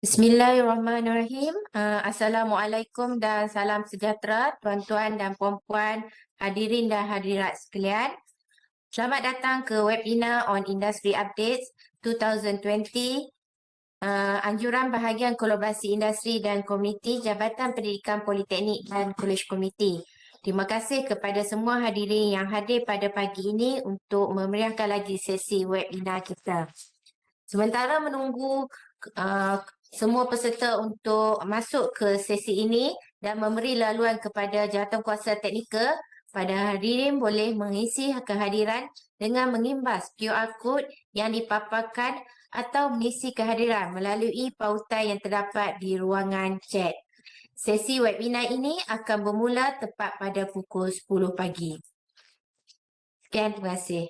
Bismillahirrahmanirrahim. Assalamualaikum dan salam sejahtera tuan-tuan dan puan-puan, hadirin dan hadirat sekalian. Selamat datang ke webinar on Industry Updates 2020, anjuran Bahagian Kolaborasi Industri dan Komuniti Jabatan Pendidikan Politeknik dan Kolej Komuniti. Terima kasih kepada semua hadirin yang hadir pada pagi ini untuk memeriahkan lagi sesi webinar kita. Sementara menunggu semua peserta untuk masuk ke sesi ini dan memberi laluan kepada jawatankuasa teknikal, pada hadirin boleh mengisi kehadiran dengan mengimbas QR Code yang dipaparkan atau mengisi kehadiran melalui pautan yang terdapat di ruangan chat. Sesi webinar ini akan bermula tepat pada pukul 10 pagi. Sekian, terima kasih.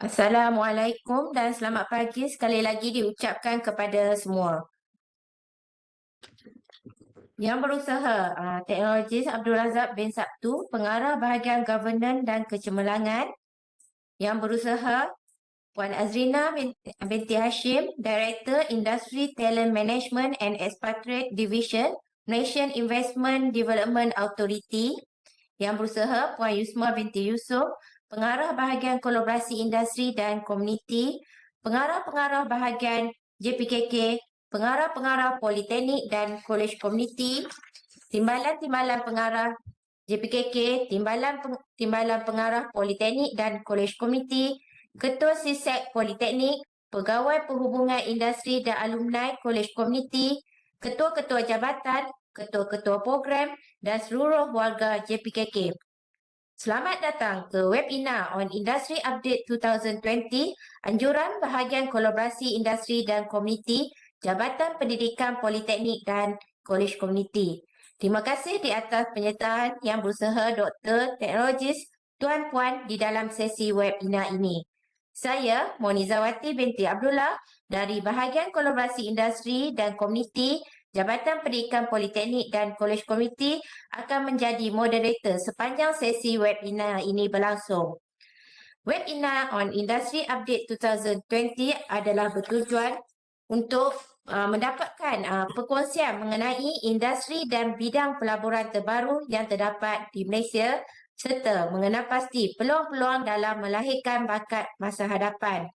Assalamualaikum dan selamat pagi sekali lagi diucapkan kepada semua. Yang berusaha, Teknologis Abdul Razak bin Sabtu, Pengarah Bahagian Governance dan Kecemerlangan. Yang berusaha, Puan Azrina binti Hashim, Director Industry Talent Management and Expatriate Division, Malaysian Investment Development Authority. Yang berusaha, Puan Yusma binti Yusof, Pengarah Bahagian Kolaborasi Industri dan Komuniti, Pengarah-pengarah Bahagian JPPKK, Pengarah-pengarah Politeknik dan Kolej Komuniti, Timbalan-timbalan Pengarah JPPKK, Timbalan Pengarah Politeknik dan Kolej Komuniti, Ketua Sisek Politeknik, Pegawai Perhubungan Industri dan Alumni Kolej Komuniti, Ketua-ketua Jabatan, Ketua-ketua Program dan seluruh warga JPPKK. Selamat datang ke webinar on Industry Update 2020, Anjuran Bahagian Kolaborasi Industri dan Komuniti, Jabatan Pendidikan Politeknik dan Kolej Komuniti. Terima kasih di atas penyertaan yang berusaha Dr. Teknologis tuan-puan di dalam sesi webinar ini. Saya, Monizawati binti Abdullah dari Bahagian Kolaborasi Industri dan Komuniti, Jabatan Pendidikan Politeknik dan Kolej Komuniti akan menjadi moderator sepanjang sesi webinar ini berlangsung. Webinar on Industry Update 2020 adalah bertujuan untuk mendapatkan perkongsian mengenai industri dan bidang pelaburan terbaru yang terdapat di Malaysia serta mengenal pasti peluang-peluang dalam melahirkan bakat masa hadapan.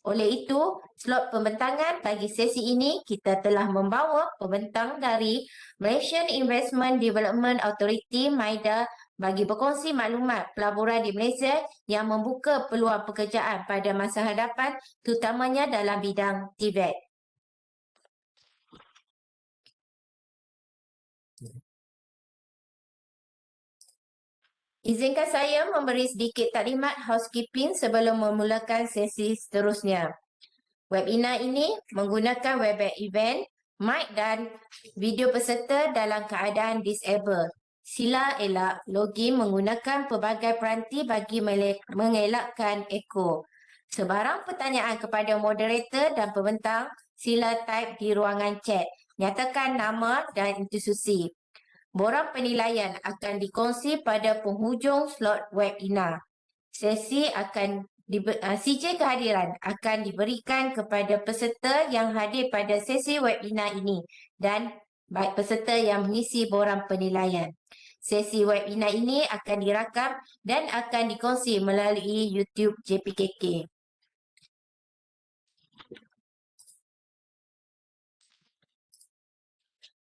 Oleh itu, slot pembentangan bagi sesi ini kita telah membawa pembentang dari Malaysian Investment Development Authority MIDA bagi berkongsi maklumat pelaburan di Malaysia yang membuka peluang pekerjaan pada masa hadapan terutamanya dalam bidang TVET. Izinkan saya memberi sedikit taklimat housekeeping sebelum memulakan sesi seterusnya. Webinar ini menggunakan Webex event, mic dan video peserta dalam keadaan disable. Sila elak login menggunakan pelbagai peranti bagi mengelakkan echo. Sebarang pertanyaan kepada moderator dan pembentang, sila type di ruangan chat. Nyatakan nama dan institusi. Borang penilaian akan dikongsi pada penghujung slot webinar. CJ kehadiran akan diberikan kepada peserta yang hadir pada sesi webinar ini dan peserta yang mengisi borang penilaian. Sesi webinar ini akan dirakam dan akan dikongsi melalui YouTube JPPKK.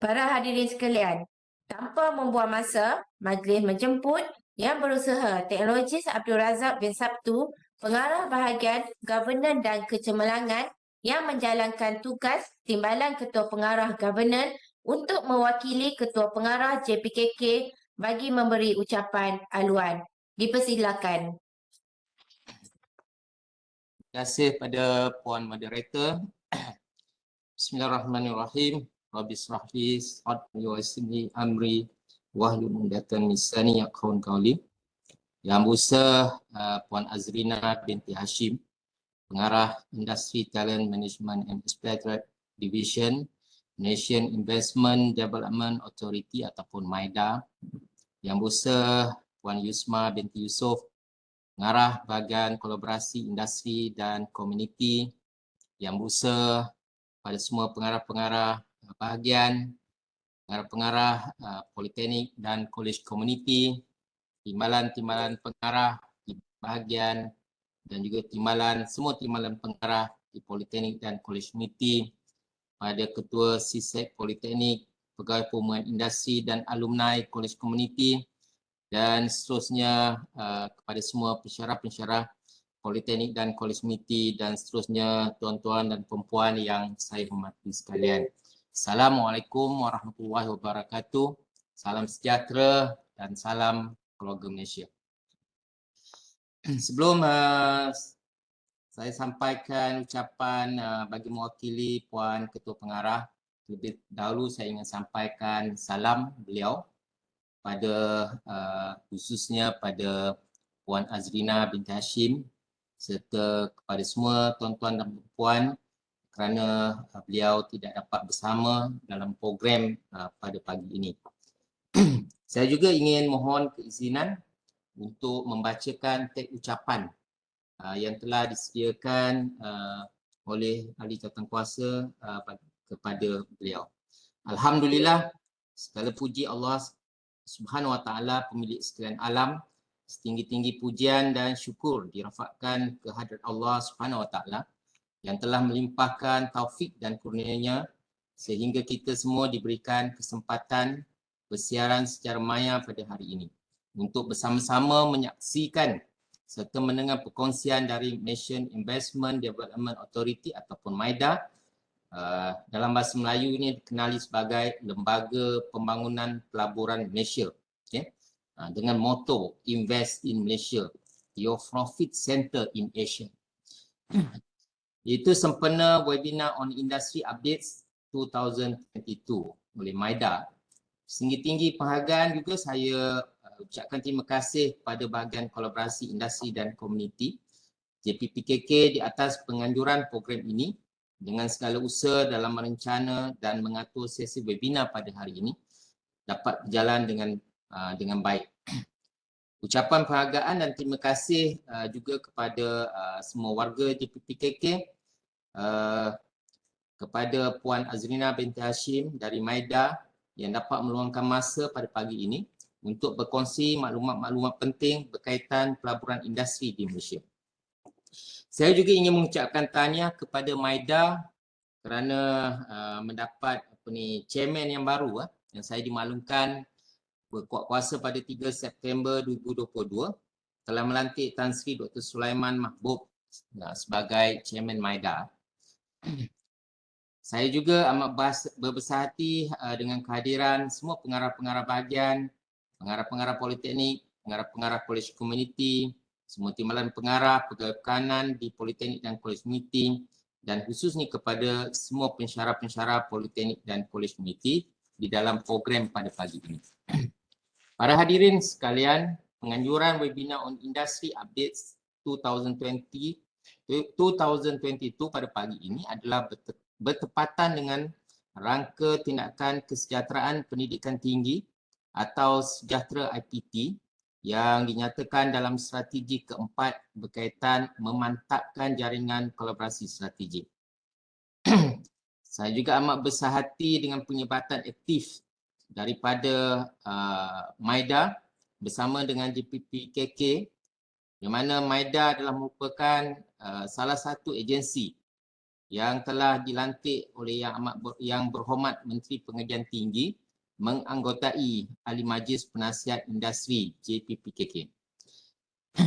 Para hadirin sekalian, tanpa membuang masa, majlis menjemput yang berusaha Teknologis Abdul Razak bin Sabtu, Pengarah Bahagian Governance dan Kecemerlangan yang menjalankan tugas Timbalan Ketua Pengarah Governance untuk mewakili Ketua Pengarah JPKK bagi memberi ucapan haluan. Dipersilakan. Terima kasih pada Puan Moderator. Bismillahirrahmanirrahim. Rabbi shrah li sadri wa yassir li amri wahlul 'uqdatam min lisani yafqahu qawli. Yang Besar Puan Azrina binti Hashim, Pengarah Industri Talent Management and Expatriate Division, Malaysian Investment Development Authority ataupun MIDA. Yang Besar Puan Yusma binti Yusof, Pengarah Bahagian Kolaborasi Industri dan Komuniti. Yang Besar pada semua pengarah-pengarah bahagian, pengarah-pengarah Politeknik dan Kolej Komuniti, timbalan-timbalan pengarah di bahagian dan juga semua timbalan pengarah di Politeknik dan Kolej Komuniti, pada Ketua Sisek Politeknik, Pegawai Perumahan Industri dan alumni Kolej Komuniti, dan seterusnya kepada semua pensyarah-pensyarah Politeknik dan Kolej Komuniti, dan seterusnya tuan-tuan dan perempuan yang saya hormati sekalian. Assalamualaikum warahmatullahi wabarakatuh. Salam sejahtera dan salam keluarga Malaysia. Sebelum saya sampaikan ucapan bagi mewakili Puan Ketua Pengarah, lebih dahulu saya ingin sampaikan salam beliau pada khususnya pada Puan Azrina binti Hashim serta kepada semua tuan-tuan dan puan kerana beliau tidak dapat bersama dalam program pada pagi ini. Saya juga ingin mohon keizinan untuk membacakan teks ucapan yang telah disediakan oleh ahli jawatankuasa kepada beliau. Alhamdulillah, segala puji Allah Subhanahu Wa Taala, pemilik sekalian alam. Setinggi-tinggi pujian dan syukur dirafakkan kehadrat Allah Subhanahu Wa Taala yang telah melimpahkan taufik dan kurnianya sehingga kita semua diberikan kesempatan bersiaran secara maya pada hari ini untuk bersama-sama menyaksikan serta mendengar perkongsian dari Malaysian Investment Development Authority ataupun MIDA. Dalam bahasa Melayu ini dikenali sebagai Lembaga Pembangunan Pelaburan Malaysia. Okay? Dengan motto Invest in Malaysia, Your Profit Center in Asia. Itu sempena Webinar on Industry Updates 2022 oleh MIDA. Setinggi-tinggi penghargaan juga saya ucapkan terima kasih kepada Bahagian Kolaborasi Industri dan Komuniti JPPKK di atas penganjuran program ini dengan segala usaha dalam merencana dan mengatur sesi webinar pada hari ini dapat berjalan dengan baik. Ucapan penghargaan dan terima kasih juga kepada semua warga JPPKK, kepada Puan Azrina binti Hashim dari MIDA yang dapat meluangkan masa pada pagi ini untuk berkongsi maklumat-maklumat penting berkaitan pelaburan industri di Malaysia. Saya juga ingin mengucapkan tahniah kepada MIDA kerana mendapat chairman yang baru yang saya dimaklumkan berkuat kuasa pada 3 September 2022 telah melantik Tan Sri Dr. Sulaiman Mahbub sebagai chairman MIDA. Saya juga amat berbesar hati dengan kehadiran semua pengarah-pengarah bahagian, pengarah-pengarah politeknik, pengarah-pengarah kolej komuniti, semua timbalan pengarah, pegawai pekanan di politeknik dan kolej komuniti, dan khususnya kepada semua pensyarah-pensyarah politeknik dan kolej komuniti di dalam program pada pagi ini. Para hadirin sekalian, penganjuran Webinar on Industry Updates 2022 pada pagi ini adalah bertepatan dengan rangka tindakan kesejahteraan pendidikan tinggi atau sejahtera IPT yang dinyatakan dalam strategi keempat berkaitan memantapkan jaringan kolaborasi strategik. Saya juga amat besar hati dengan penyebatan aktif daripada MIDA bersama dengan JPPKK, di mana MIDA adalah merupakan salah satu agensi yang telah dilantik oleh yang berhormat Menteri Pengajian Tinggi menganggotai Ahli Majlis Penasihat Industri JPPKK.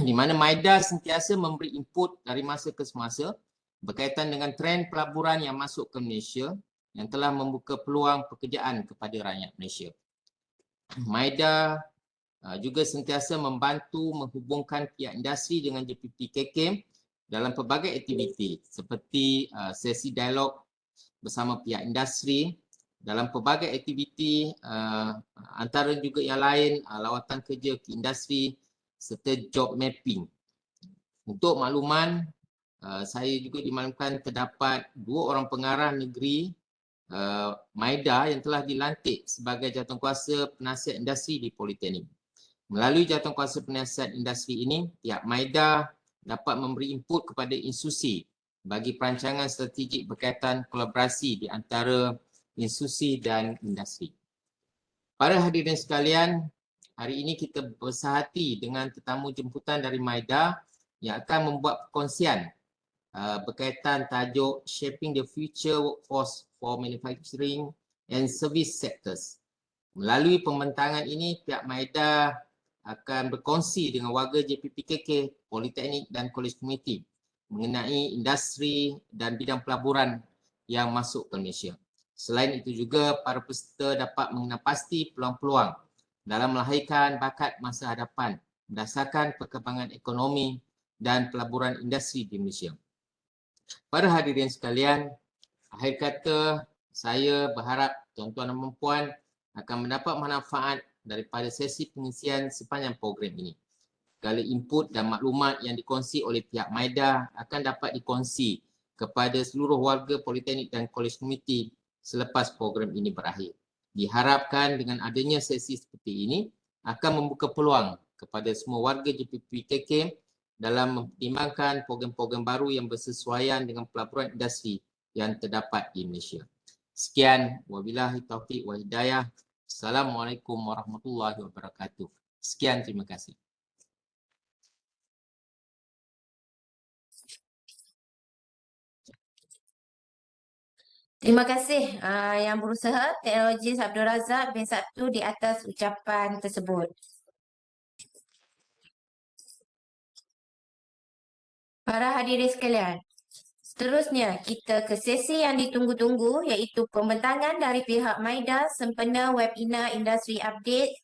Di mana MIDA sentiasa memberi input dari masa ke semasa berkaitan dengan trend pelaburan yang masuk ke Malaysia yang telah membuka peluang pekerjaan kepada rakyat Malaysia. MIDA juga sentiasa membantu menghubungkan pihak industri dengan JPPKK dalam pelbagai aktiviti seperti sesi dialog bersama pihak industri, dalam pelbagai aktiviti antara juga yang lain lawatan kerja ke industri serta job mapping. Untuk makluman, saya juga dimaklumkan terdapat 2 orang pengarah negeri MIDA yang telah dilantik sebagai jawatankuasa penasihat industri di Politeknik. Melalui jawatankuasa penasihat industri ini, pihak MIDA dapat memberi input kepada institusi bagi perancangan strategik berkaitan kolaborasi di antara institusi dan industri. Para hadirin sekalian, hari ini kita bersahati dengan tetamu jemputan dari MIDA yang akan membuat perkongsian berkaitan tajuk Shaping the Future Workforce for Manufacturing and Service Sectors. Melalui pembentangan ini, pihak MIDA akan berkongsi dengan warga JPPKK, Politeknik dan Kolej Komuniti mengenai industri dan bidang pelaburan yang masuk ke Malaysia. Selain itu juga, para peserta dapat mengenal pasti peluang-peluang dalam melahirkan bakat masa hadapan berdasarkan perkembangan ekonomi dan pelaburan industri di Malaysia. Para hadirin sekalian, akhir kata saya berharap tuan-tuan dan puan akan mendapat manfaat daripada sesi pengisian sepanjang program ini. Segala input dan maklumat yang dikongsi oleh pihak MIDA akan dapat dikongsi kepada seluruh warga Politeknik dan Kolej Komuniti selepas program ini berakhir. Diharapkan dengan adanya sesi seperti ini akan membuka peluang kepada semua warga JPPKK dalam mempertimbangkan program-program baru yang bersesuaian dengan pelaburan industri yang terdapat di Malaysia. Sekian, wabillahi taufiq wa hidayah. Assalamualaikum warahmatullahi wabarakatuh. Sekian, terima kasih. Terima kasih Yang Berusaha Teknologi Abdul Razak bin Sabtu di atas ucapan tersebut. Para hadirin sekalian, seterusnya kita ke sesi yang ditunggu-tunggu iaitu pembentangan dari pihak MIDA sempena Webinar Industry Updates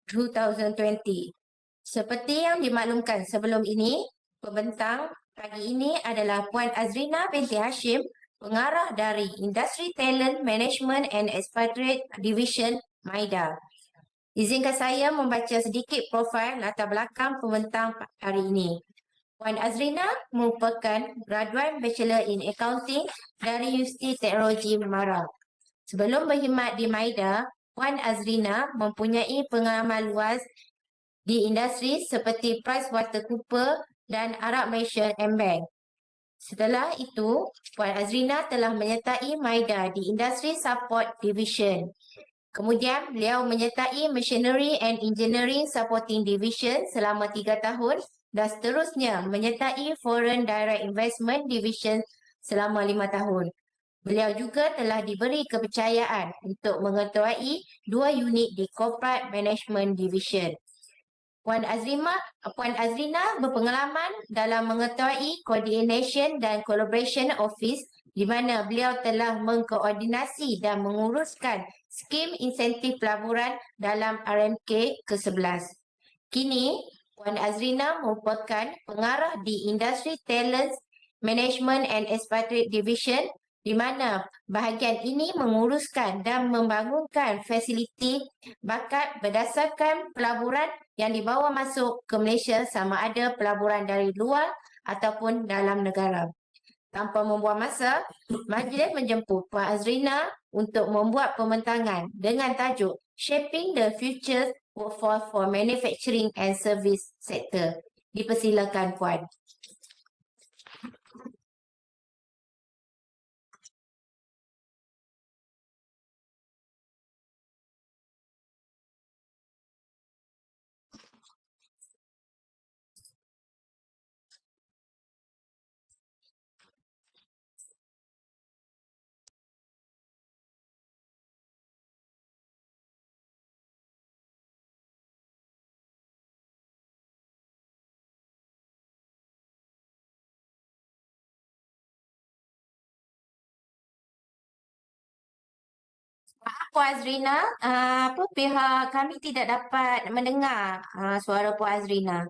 2020. Seperti yang dimaklumkan sebelum ini, pembentang pagi ini adalah Puan Azrina binti Hashim, pengarah dari Industry Talent Management and Expatriate Division MIDA. Izinkan saya membaca sedikit profil latar belakang pembentang hari ini. Puan Azrina merupakan graduan Bachelor in Accounting dari Universiti Teknologi Marang. Sebelum berkhidmat di MIDA, Puan Azrina mempunyai pengalaman luas di industri seperti PricewaterhouseCoopers dan Arab Malaysian Bank. Setelah itu, Puan Azrina telah menyertai MIDA di Industry Support Division. Kemudian, beliau menyertai Machinery and Engineering Supporting Division selama 3 tahun dan seterusnya menyertai Foreign Direct Investment Division selama 5 tahun. Beliau juga telah diberi kepercayaan untuk mengetuai 2 unit di Corporate Management Division. Puan Azrina berpengalaman dalam mengetuai Coordination dan Collaboration Office di mana beliau telah mengkoordinasi dan menguruskan skim insentif pelaburan dalam RMK ke-11. Kini, Puan Azrina merupakan pengarah di Industry Talent Management and Expatriate Division di mana bahagian ini menguruskan dan membangunkan fasiliti bakat berdasarkan pelaburan yang dibawa masuk ke Malaysia sama ada pelaburan dari luar ataupun dalam negara. Tanpa membuang masa, majlis menjemput Puan Azrina untuk membuat pembentangan dengan tajuk Shaping the Future Workforce for Manufacturing and Service Sector. Dipersilakan Puan. Puan Azrina, pihak kami tidak dapat mendengar suara Puan Azrina.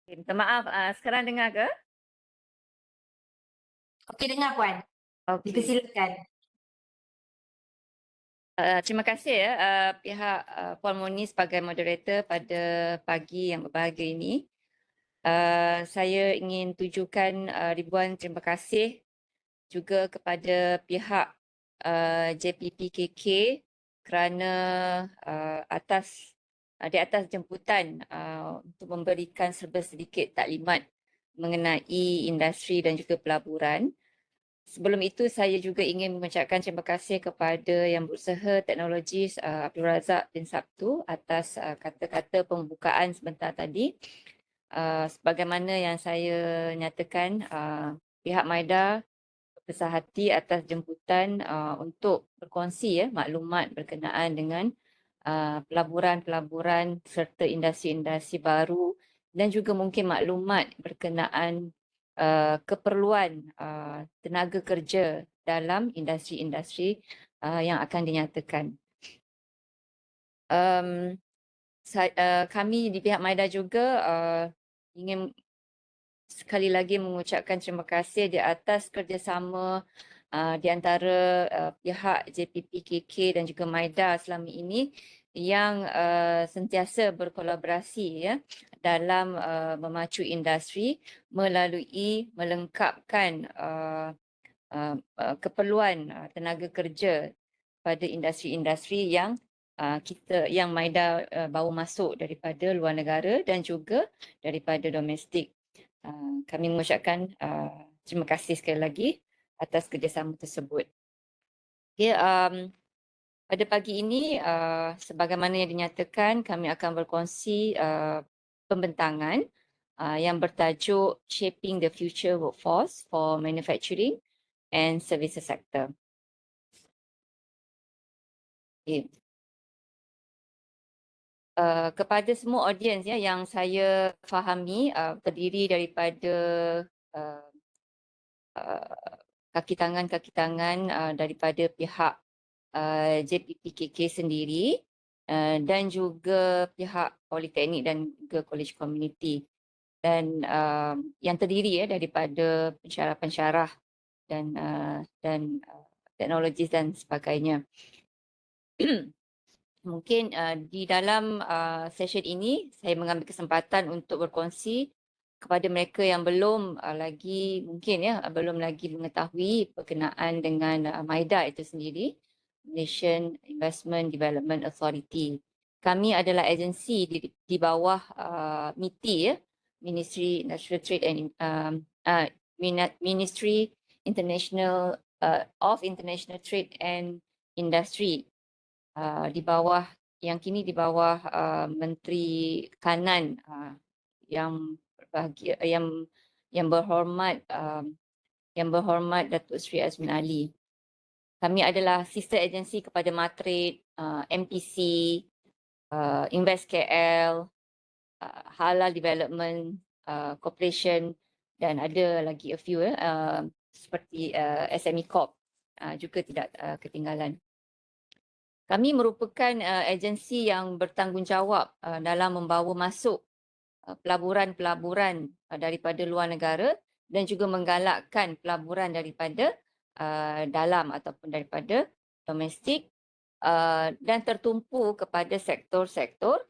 Minta maaf, sekarang dengar ke? Okey, dengar Puan. Okey. Dipersilakan. Terima kasih ya pihak Puan Moni sebagai moderator pada pagi yang berbahagia ini. Saya ingin tujukan ribuan terima kasih juga kepada pihak JPPKK kerana di atas jemputan untuk memberikan serba sedikit taklimat mengenai industri dan juga pelaburan. Sebelum itu, saya juga ingin mengucapkan terima kasih kepada Yang Berusaha Teknologi Abdul Razak bin Sabtu atas kata-kata pembukaan sebentar tadi. Sebagaimana yang saya nyatakan, pihak MIDA berbesar hati atas jemputan untuk berkongsi maklumat berkenaan dengan pelaburan-pelaburan serta industri-industri baru dan juga mungkin maklumat berkenaan keperluan tenaga kerja dalam industri-industri yang akan dinyatakan. Kami di pihak MIDA juga ingin sekali lagi mengucapkan terima kasih di atas kerjasama di antara pihak JPPKK dan juga MIDA selama ini yang sentiasa berkolaborasi ya dalam memacu industri melalui melengkapkan keperluan tenaga kerja pada industri-industri yang yang MIDA bawa masuk daripada luar negara dan juga daripada domestik. Kami mengucapkan terima kasih sekali lagi atas kerjasama tersebut. Okay, pada pagi ini, sebagaimana yang dinyatakan, kami akan berkongsi pembentangan yang bertajuk Shaping the Future Workforce for Manufacturing and Services Sector. Okay. Kepada semua audiens ya, yang saya fahami terdiri daripada kaki tangan daripada pihak JPPKK sendiri dan juga pihak Politeknik dan juga Kolej Komuniti dan yang terdiri daripada pensyarah-pensyarah dan teknologi dan sebagainya. Mungkin di dalam session ini saya mengambil kesempatan untuk berkongsi kepada mereka yang belum lagi belum lagi mengetahui berkenaan dengan MIDA itu sendiri, Malaysian Investment Development Authority. Kami adalah agensi di bawah MITI ya, Ministry Industrial Trade and Ministry International of International Trade and Industry. Di bawah yang kini di bawah Menteri Kanan yang berbahagia yang berhormat Datuk Seri Azmin Ali. Kami adalah sister agensi kepada Matrade, MPC, Invest KL, Halal Development Corporation dan ada lagi a few seperti SME Corp juga tidak ketinggalan. Kami merupakan agensi yang bertanggungjawab dalam membawa masuk pelaburan-pelaburan daripada luar negara dan juga menggalakkan pelaburan daripada dalam ataupun daripada domestik dan tertumpu kepada sektor-sektor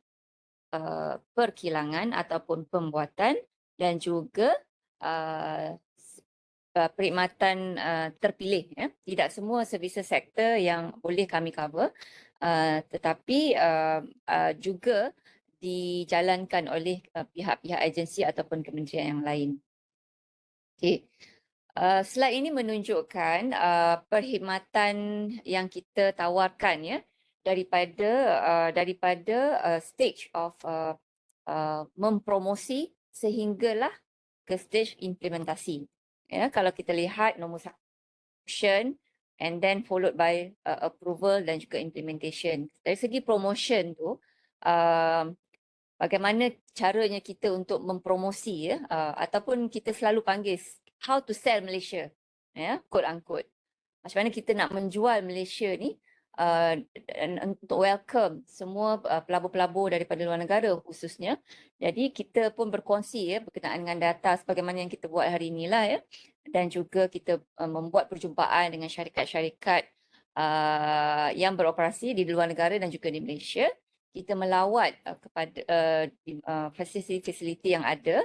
perkilangan ataupun pembuatan dan juga perkhidmatan terpilih. Tidak semua services sektor yang boleh kami cover, tetapi juga dijalankan oleh pihak-pihak agensi ataupun kementerian yang lain. Okay. Slide ini menunjukkan perkhidmatan yang kita tawarkan ya daripada stage of mempromosi sehinggalah ke stage implementasi. Ya, kalau kita lihat nombor promotion and then followed by approval dan juga implementation. Dari segi promotion tu, bagaimana caranya kita untuk mempromosi ya, ataupun kita selalu panggil how to sell Malaysia. ya, quote unquote. Macam mana kita nak menjual Malaysia ni untuk welcome semua pelabur-pelabur daripada luar negara khususnya. Jadi kita pun berkongsi ya berkenaan dengan data sebagaimana yang kita buat hari inilah ya. Dan juga kita membuat perjumpaan dengan syarikat-syarikat yang beroperasi di luar negara dan juga di Malaysia. Kita melawat kepada fasiliti-fasiliti yang ada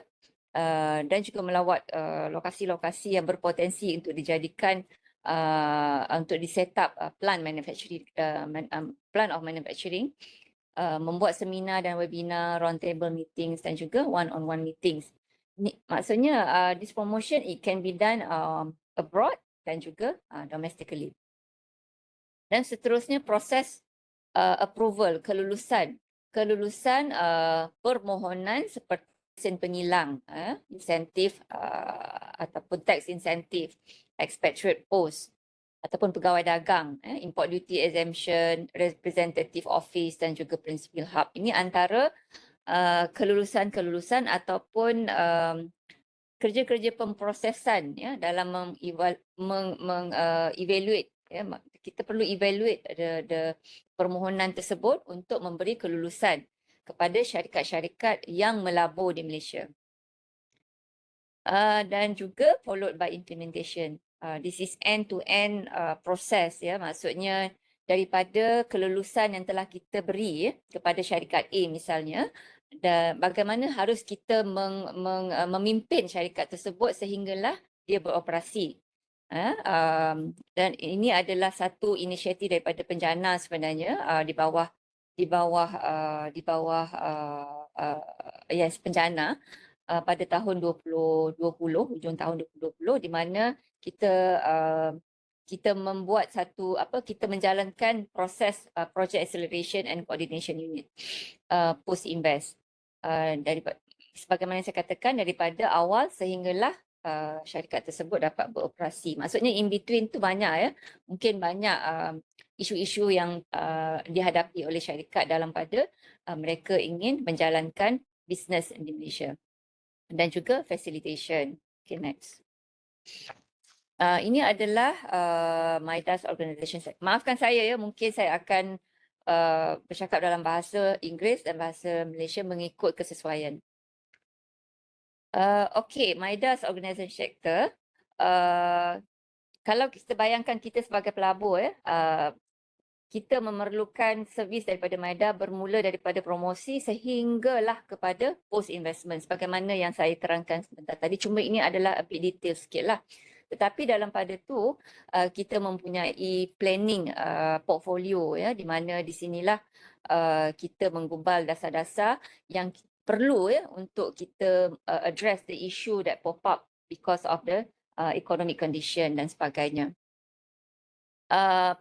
dan juga melawat lokasi-lokasi yang berpotensi untuk dijadikan untuk di-set up plan manufacturing, plan of manufacturing, membuat seminar dan webinar, roundtable meetings dan juga one-on-one meetings. Maksudnya this promotion it can be done abroad dan juga domestically. Dan seterusnya proses approval, kelulusan permohonan seperti sen pengilang, insentif ataupun tax insentif, expatriate post ataupun pegawai dagang, import duty exemption, representative office dan juga principal hub. Ini antara kelulusan ataupun kerja-kerja pemprosesan ya dalam evaluate ya, kita perlu evaluate the permohonan tersebut untuk memberi kelulusan kepada syarikat-syarikat yang melabur di Malaysia. Dan juga followed by implementation. This is end-to-end proses ya, maksudnya daripada kelulusan yang telah kita beri kepada syarikat A misalnya, dan bagaimana harus kita memimpin syarikat tersebut sehinggalah dia beroperasi. Dan ini adalah satu inisiatif daripada penjana sebenarnya di bawah penjana pada tahun 2020, hujung tahun 2020, di mana kita membuat kita menjalankan proses project acceleration and coordination unit post invest sebagaimana saya katakan daripada awal sehinggalah syarikat tersebut dapat beroperasi. Maksudnya in between tu banyak ya, mungkin banyak isu-isu yang dihadapi oleh syarikat dalam pada mereka ingin menjalankan bisnes di Malaysia. Dan juga facilitation. Okay, next. Ini adalah MIDA's organisation. Maafkan saya ya, mungkin saya akan bercakap dalam bahasa Inggeris dan bahasa Malaysia mengikut kesesuaian. Okay, MIDA's organisation sector. Kalau kita bayangkan kita sebagai pelabur ya, kita memerlukan servis daripada MIDA bermula daripada promosi sehinggalah kepada post investment sebagaimana yang saya terangkan sebentar tadi. Cuma ini adalah a bit detail sikit lah. Tetapi dalam pada tu kita mempunyai planning portfolio ya, di mana di sinilah kita menggubal dasar-dasar yang perlu ya untuk kita address the issue that pop up because of the economic condition dan sebagainya.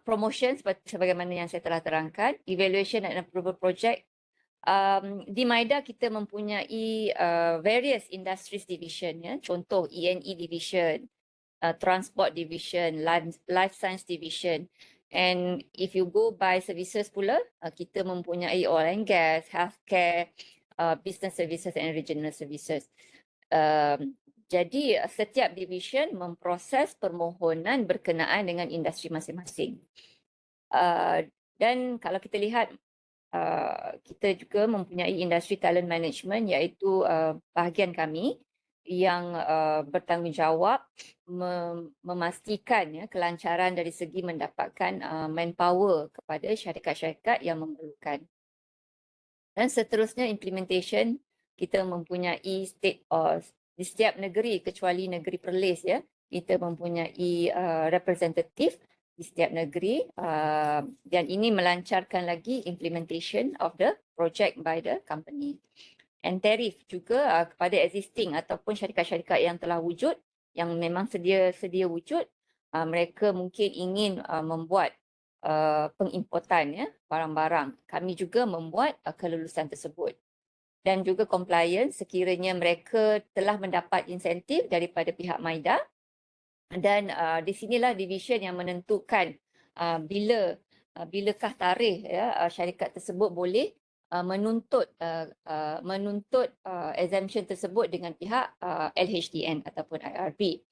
Promotion sebagaimana yang saya telah terangkan, evaluation and approval project. Di MIDA kita mempunyai various industries division ya, contoh E&E division, transport division, life science division. And if you go by services pula, kita mempunyai oil and gas, healthcare, business services and regional services. Jadi setiap division memproses permohonan berkenaan dengan industri masing-masing. Dan kalau kita lihat, kita juga mempunyai industri talent management iaitu bahagian kami yang bertanggungjawab memastikan ya, kelancaran dari segi mendapatkan manpower kepada syarikat-syarikat yang memerlukan. Dan seterusnya implementation, kita mempunyai di setiap negeri kecuali negeri Perlis ya, kita mempunyai representatif di setiap negeri dan ini melancarkan lagi implementation of the project by the company. And tarif juga kepada existing ataupun syarikat-syarikat yang telah wujud, yang memang sedia wujud, mereka mungkin ingin membuat pengimportan ya, barang-barang. Kami juga membuat kelulusan tersebut. Dan juga compliance sekiranya mereka telah mendapat insentif daripada pihak MIDA. Dan di sinilah division yang menentukan bilakah tarikh ya, syarikat tersebut boleh menuntut exemption tersebut dengan pihak LHDN ataupun IRB.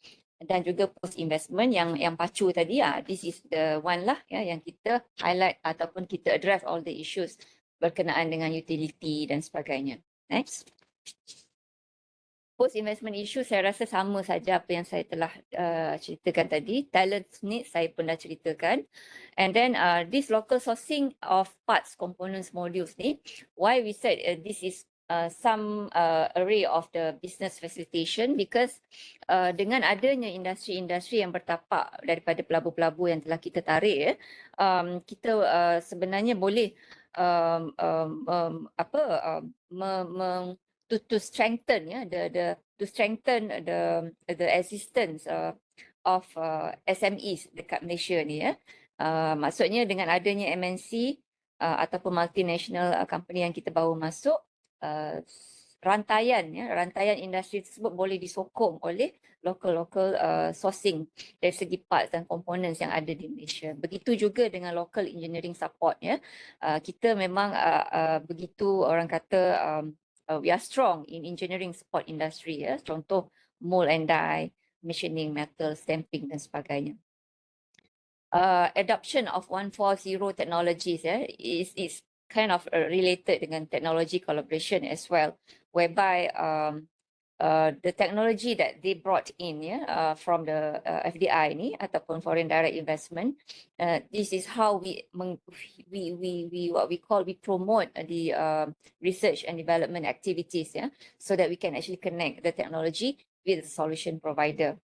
dan juga post investment yang pacu tadi, this is the one lah ya, yang kita highlight ataupun kita address all the issues berkenaan dengan utility dan sebagainya. Next. Post investment issue saya rasa sama saja apa yang saya telah ceritakan tadi. Talent needs saya pun dah ceritakan. And then this local sourcing of parts, components, modules ni, why we said this is some array of the business facilitation, because dengan adanya industri-industri yang bertapak daripada pelabur-pelabur yang telah kita tarik, kita sebenarnya boleh to strengthen the existence of SMEs dekat Malaysia ni ya. Maksudnya dengan adanya MNC ataupun multinational company yang kita bawa masuk, rantaian industri tersebut boleh disokong oleh local sourcing dari segi parts dan components yang ada di Malaysia. Begitu juga dengan local engineering support ya. Kita memang begitu orang kata we are strong in engineering support industry ya. Contoh mold and die, machining, metal, stamping dan sebagainya. Adoption of 140 technologies is kind of related dengan technology collaboration as well, whereby the technology that they brought in from the FDI ni ataupun foreign direct investment, this is how we promote the research and development activities so that we can actually connect the technology with the solution provider.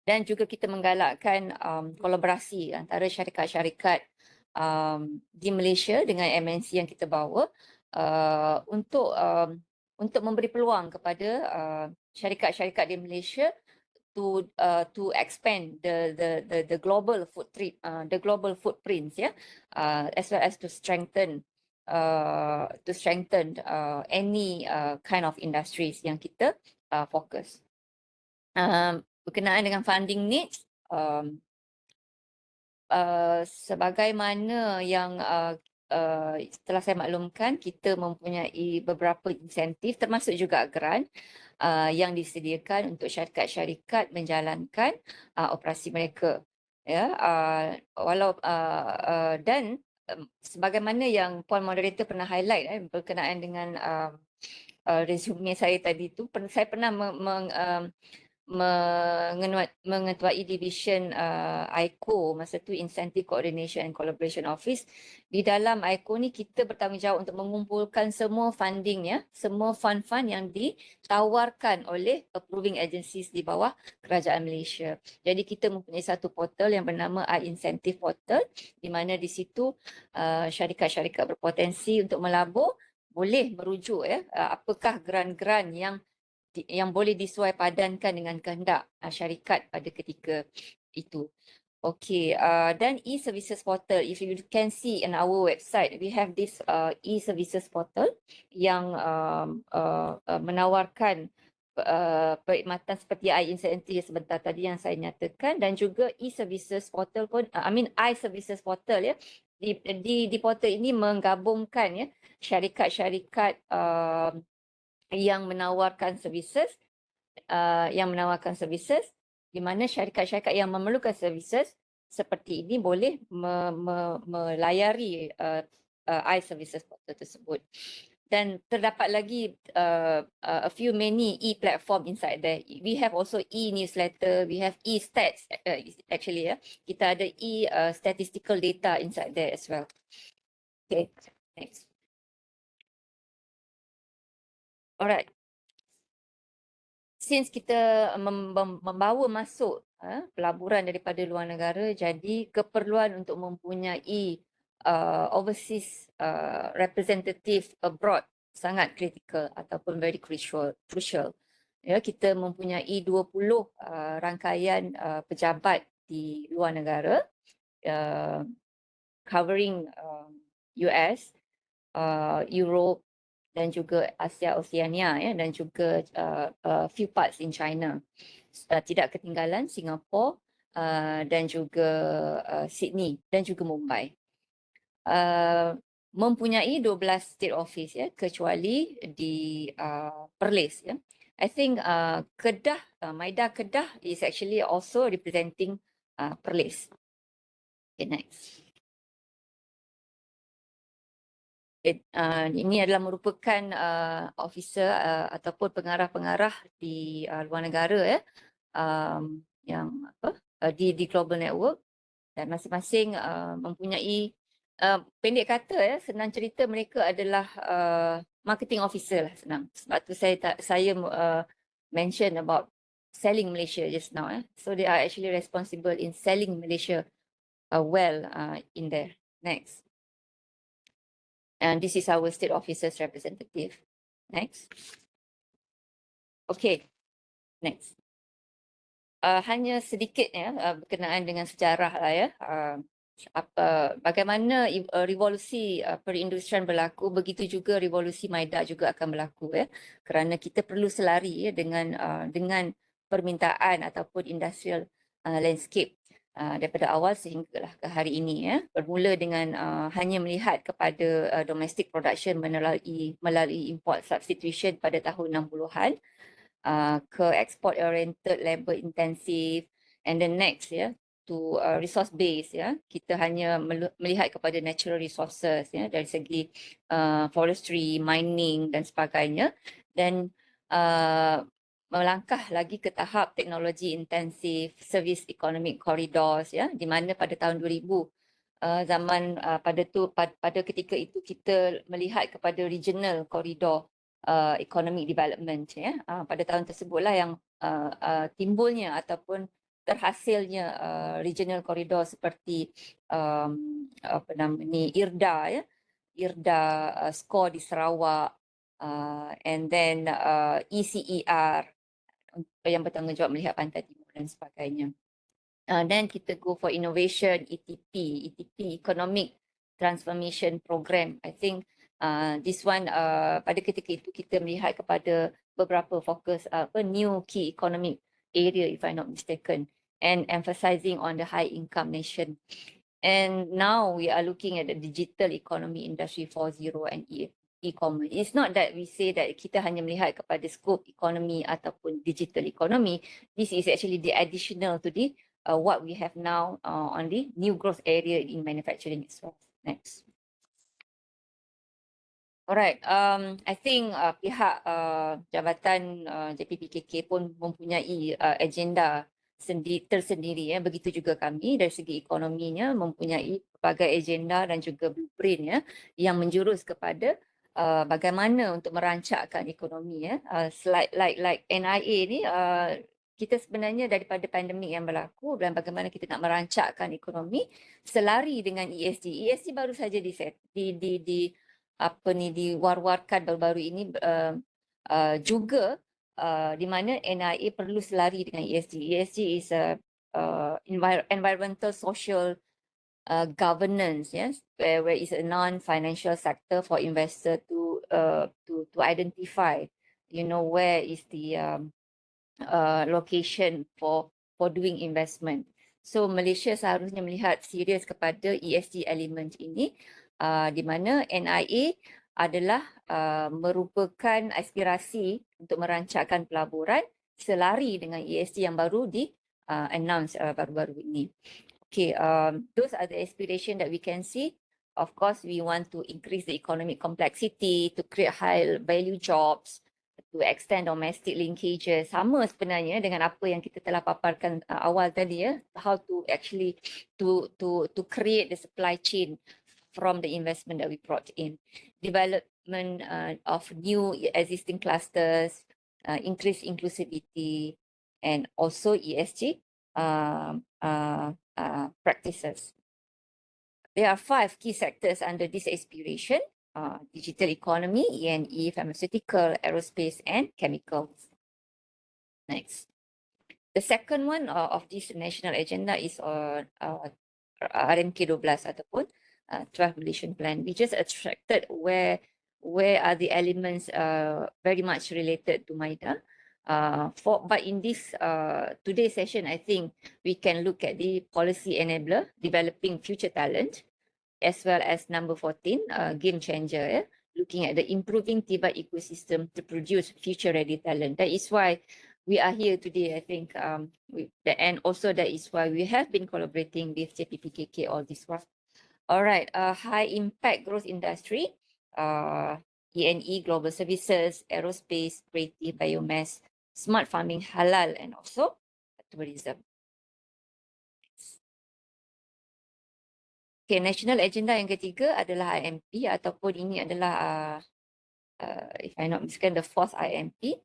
Dan juga kita menggalakkan kolaborasi antara syarikat-syarikat di Malaysia dengan MNC yang kita bawa untuk memberi peluang kepada syarikat-syarikat di Malaysia to expand the global footprints as well as to strengthen any kind of industries yang kita fokus. Berkenaan dengan funding needs, sebagaimana yang setelah saya maklumkan, kita mempunyai beberapa insentif termasuk juga grant yang disediakan untuk syarikat-syarikat menjalankan operasi mereka ya. Dan sebagaimana yang Puan Moderator pernah highlight berkenaan dengan resume saya tadi tu, saya pernah mengetuai division ICO masa tu, Incentive Coordination and Collaboration Office. Di dalam ICO ni kita bertanggungjawab untuk mengumpulkan semua funding semua fund-fund yang ditawarkan oleh approving agencies di bawah Kerajaan Malaysia. Jadi kita mempunyai satu portal yang bernama iIncentive Portal, di mana di situ syarikat-syarikat berpotensi untuk melabur boleh merujuk apakah grant-grant yang boleh disuai padankan dengan kehendak syarikat pada ketika itu. Okay, dan e-services portal, if you can see in our website, we have this e-services portal yang menawarkan perkhidmatan seperti iIncentive sebentar tadi yang saya nyatakan, dan juga e-services portal pun, iServices portal ya. Di portal ini menggabungkan syarikat-syarikat yang menawarkan services di mana syarikat-syarikat yang memerlukan services seperti ini boleh melayari iServices portal tersebut. Dan terdapat lagi a few many e-platform inside there. We have also e-newsletter, we have e-stats actually kita ada e-statistical data inside there as well. Okay, next. Alright. Since kita membawa masuk pelaburan daripada luar negara, jadi keperluan untuk mempunyai overseas representative abroad sangat critical ataupun very crucial. Ya, kita mempunyai 20 rangkaian pejabat di luar negara covering US, Europe dan juga Asia Oceania dan juga few parts in China. Tidak ketinggalan Singapura dan juga Sydney dan juga Mumbai. Mempunyai 12 state office kecuali di Perlis I think Kedah, MIDA Kedah is actually also representing Perlis. Okay, next. Ini adalah merupakan officer ataupun pengarah-pengarah di luar negara yang di global network, dan masing-masing mempunyai pendek kata senang cerita mereka adalah marketing officer lah, senang. Sebab tu saya mention about selling Malaysia just now. So they are actually responsible in selling Malaysia well in there. Next. And this is our state officers representative. Next. Okay. Next. Hanya sedikit berkenaan dengan sejarah lah bagaimana revolusi perindustrian berlaku, begitu juga revolusi MIDA juga akan berlaku kerana kita perlu selari dengan permintaan ataupun industrial landscape daripada awal sehinggalah ke hari ini bermula dengan hanya melihat kepada domestic production melalui import substitution pada tahun 60-an ke export oriented, labor intensive, and then next to resource base kita hanya melihat kepada natural resources dari segi forestry, mining dan sebagainya, dan melangkah lagi ke tahap teknologi intensif, service economic corridors di mana pada tahun 2000 pada ketika itu kita melihat kepada regional corridor economic development pada tahun tersebutlah yang timbulnya ataupun terhasilnya regional corridor seperti IRDA skor di Sarawak, and then ECER yang bertanggungjawab melihat pantai timur dan sebagainya. Then kita go for innovation, ETP Economic Transformation Program. I think this one pada ketika itu kita melihat kepada beberapa fokus new key economic area, if I'm not mistaken, and emphasizing on the high income nation. And now we are looking at the digital economy industry 4.0 and e-commerce. It's not that we say that kita hanya melihat kepada scope economy ataupun digital economy. This is actually the additional to the what we have now on the new growth area in manufacturing itself. Next. Alright, I think pihak Jabatan JPPKK pun mempunyai agenda tersendiri begitu juga kami dari segi ekonominya mempunyai pelbagai agenda dan juga blueprint yang menjurus kepada bagaimana untuk merancakkan ekonomi like NIA ni kita sebenarnya daripada pandemik yang berlaku dan bagaimana kita nak merancakkan ekonomi selari dengan ESG. ESG baru saja diwar-warkan baru-baru ini juga di mana NIA perlu selari dengan ESG. ESG is environmental social governance, yes, where is a non-financial sector for investor to identify, where is the location for doing investment. So Malaysia seharusnya melihat serius kepada ESG element ini, di mana NIA adalah merupakan aspirasi untuk merancakkan pelaburan selari dengan ESG yang baru announce baru-baru ini. Okay, those are the aspiration that we can see. Of course, we want to increase the economic complexity, to create high value jobs, to extend domestic linkages. Sama sebenarnya dengan apa yang kita telah paparkan awal tadi how to actually to create the supply chain from the investment that we brought in. Development of new existing clusters, increased inclusivity, and also ESG practices. There are 5 key sectors under this aspiration: digital economy, E&E, pharmaceutical, aerospace, and chemicals. Next. The second one of this national agenda is RMK 12 ataupun 12 Malaysian Plan. We just extracted where are the elements very much related to MIDA. But in this today's session, I think we can look at the policy enabler, developing future talent, as well as number 14, game changer, looking at the improving Tiba ecosystem to produce future-ready talent. That is why we are here today, I think, and also that is why we have been collaborating with JPPKK all this while. All right, high impact growth industry, E&E, global services, aerospace, creative, biomass, smart farming, halal, and also tourism. Okay, national agenda yang ketiga adalah IMP ataupun ini adalah, if I'm not mistaken, the fourth IMP.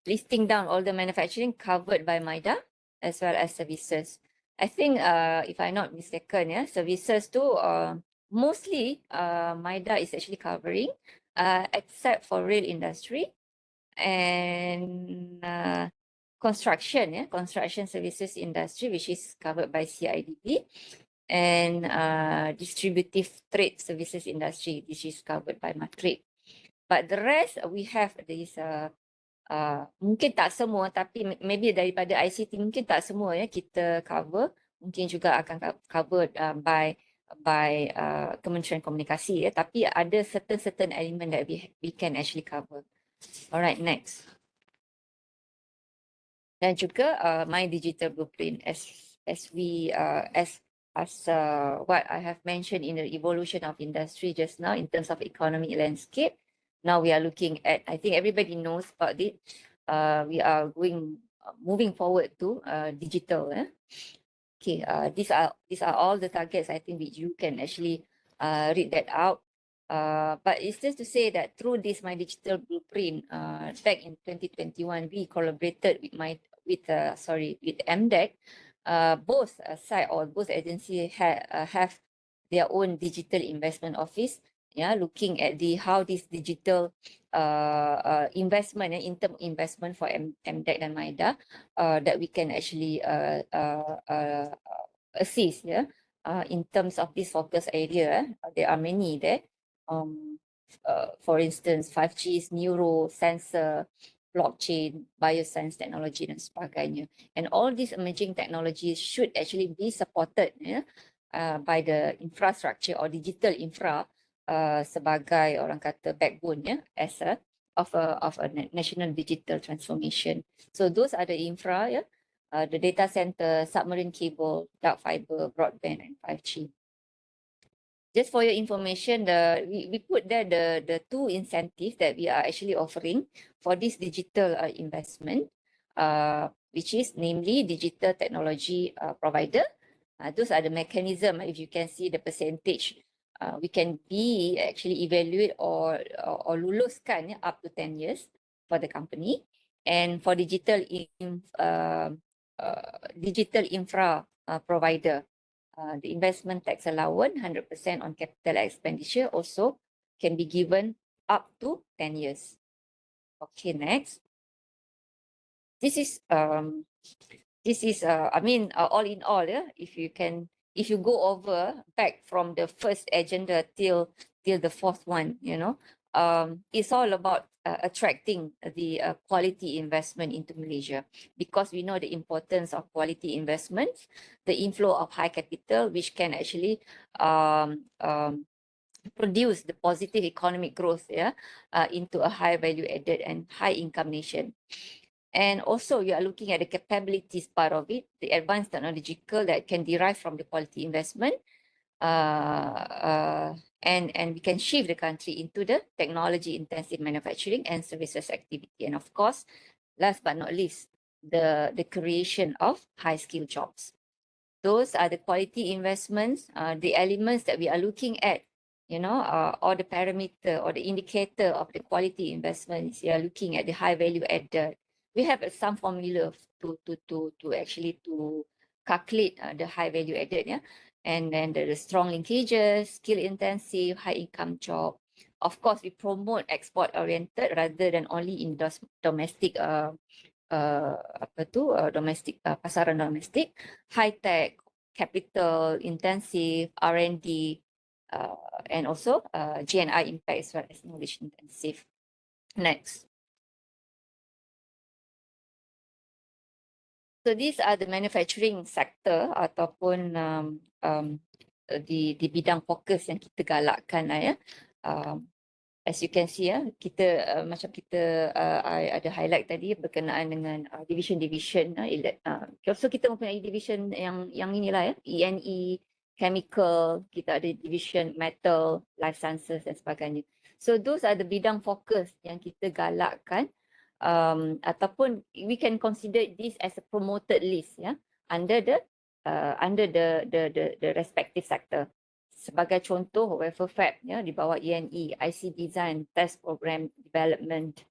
Listing down all the manufacturing covered by MIDA as well as services. I think, if I'm not mistaken, services too, mostly MIDA is actually covering, except for rail industry and construction services industry, which is covered by CIDP, and distributive trade services industry, which is covered by Matrade. But the rest, we have this, mungkin tak semua, tapi maybe daripada ICT mungkin tak semua kita cover, mungkin juga akan covered by Kementerian Komunikasi, tapi ada certain element that we can actually cover. Alright, next. Dan juga my digital blueprint as what I have mentioned in the evolution of industry just now in terms of economic landscape. Now we are looking at, I think everybody knows about it. We are moving forward to digital. Okay, these are all the targets I think that you can actually read that out. But it's just to say that through this My Digital Blueprint, back in 2021, we collaborated with MDEC. Both side or both agencies have their own digital investment office, looking at how this digital investment, in-term investment for MDEC and MIDA, that we can actually assist, in terms of this focus area. There are many there. For instance, 5G, neuro, sensor, blockchain, bioscience technology dan sebagainya. And all these emerging technologies should actually be supported by the infrastructure or digital infra sebagai orang kata backbone as of a national digital transformation. So those are the infra, the data center, submarine cable, dark fiber, broadband, and 5G. Just for your information, we put there the two incentives that we are actually offering for this digital investment, which is namely digital technology provider. Those are the mechanism. If you can see the percentage, we can be actually evaluate or luluskan up to 10 years for the company. And for digital infra provider, the investment tax allowance, 100% on capital expenditure also can be given up to 10 years. Okay, next. This is I mean, all in all, if you go over back from the first agenda till the fourth one, it's all about attracting the quality investment into Malaysia, because we know the importance of quality investments, the inflow of high capital, which can actually produce the positive economic growth into a high value added and high income nation. And also you are looking at the capabilities part of it, the advanced technological that can derive from the quality investment, and we can shift the country into the technology intensive manufacturing and services activity. And of course, last but not least, the creation of high skill jobs. Those are the quality investments, the elements that we are looking at, or the parameter or the indicator of the quality investments. You are looking at the high value added. We have some formula to actually calculate the high value added, and then the strong linkages, skill intensive, high income job. Of course, we promote export oriented rather than only in domestic pasaran domestic, high tech, capital intensive, R&D, and also GNI impact as well as knowledge intensive. Next. So these are the manufacturing sector ataupun di bidang fokus yang kita galakkan As you can see, kita macam kita ada highlight tadi berkenaan dengan division-division. So kita mempunyai division yang inilah E&E, chemical, kita ada division metal, life sciences dan sebagainya. So those are the bidang fokus yang kita galakkan, ataupun we can consider this as a promoted list under the respective sector. Sebagai contoh, wafer fab di bawah E&E, IC design, test program development,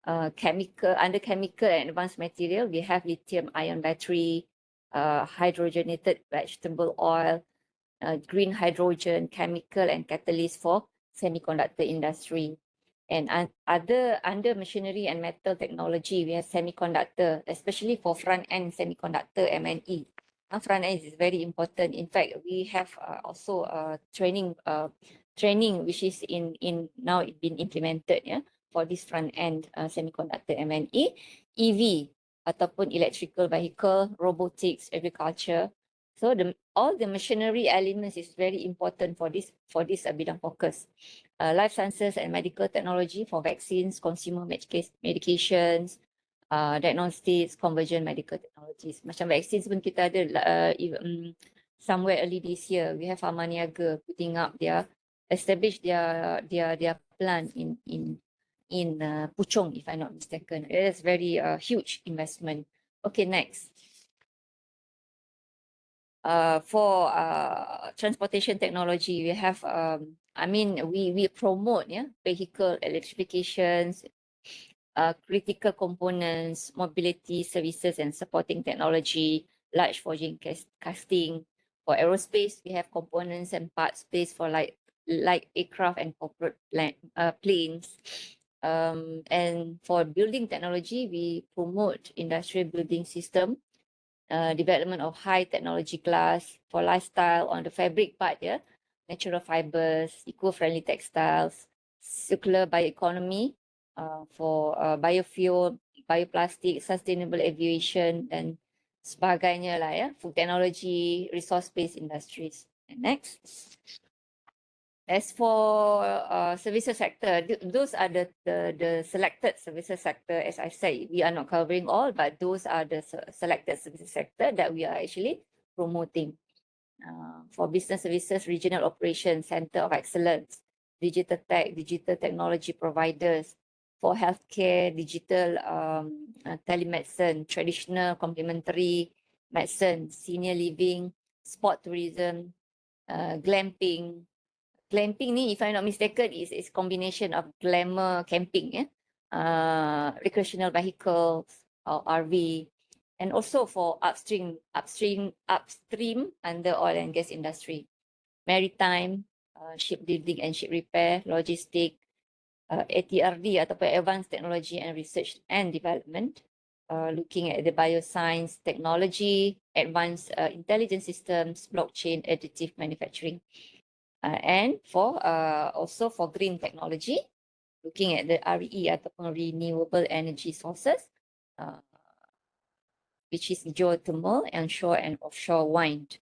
under chemical and advanced material, we have lithium ion battery, hydrogenated vegetable oil, green hydrogen, chemical and catalyst for semiconductor industry. And under machinery and metal technology, we have semiconductor, especially for front-end semiconductor M&E. Front end is very important. In fact, we have also training which is in now been implemented for this front end semiconductor M&E, EV ataupun electrical vehicle, robotics, agriculture. So all the machinery elements is very important for this bidang focus. Life sciences and medical technology for vaccines, consumer medications, diagnostics, convergent medical technologies. Macam vaccines pun kita ada somewhere early this year. We have Pharmaniaga putting up establish their plan in Puchong, if I'm not mistaken. It is very huge investment. Okay, next. For transportation technology, we have we promote vehicle electrifications, critical components, mobility services and supporting technology, large forging casting. For aerospace, we have components and parts placed for like aircraft and corporate planes. And for building technology, we promote industrial building system, development of high technology glass. For lifestyle, on the fabric part, natural fibers, eco-friendly textiles, circular bioeconomy, for biofuel, bioplastic, sustainable aviation dan sebagainya lah food technology, resource-based industries. And next. As for services sector, those are the selected services sector. As I say, we are not covering all, but those are the selected services sector that we are actually promoting. For business services, regional operations, center of excellence, digital tech, digital technology providers. For healthcare, digital telemedicine, traditional complementary medicine, senior living, sport tourism, glamping. Glamping ni, if I'm not mistaken, is combination of glamour camping, recreational vehicles or RV, and also for upstream under oil and gas industry, maritime, shipbuilding and ship repair, logistic, ATRD ataupun advanced technology and research and development, looking at the bioscience technology, advanced intelligence systems, blockchain, additive manufacturing. And for also for green technology, looking at the RE ataupun renewable energy sources, which is geothermal, onshore and offshore wind,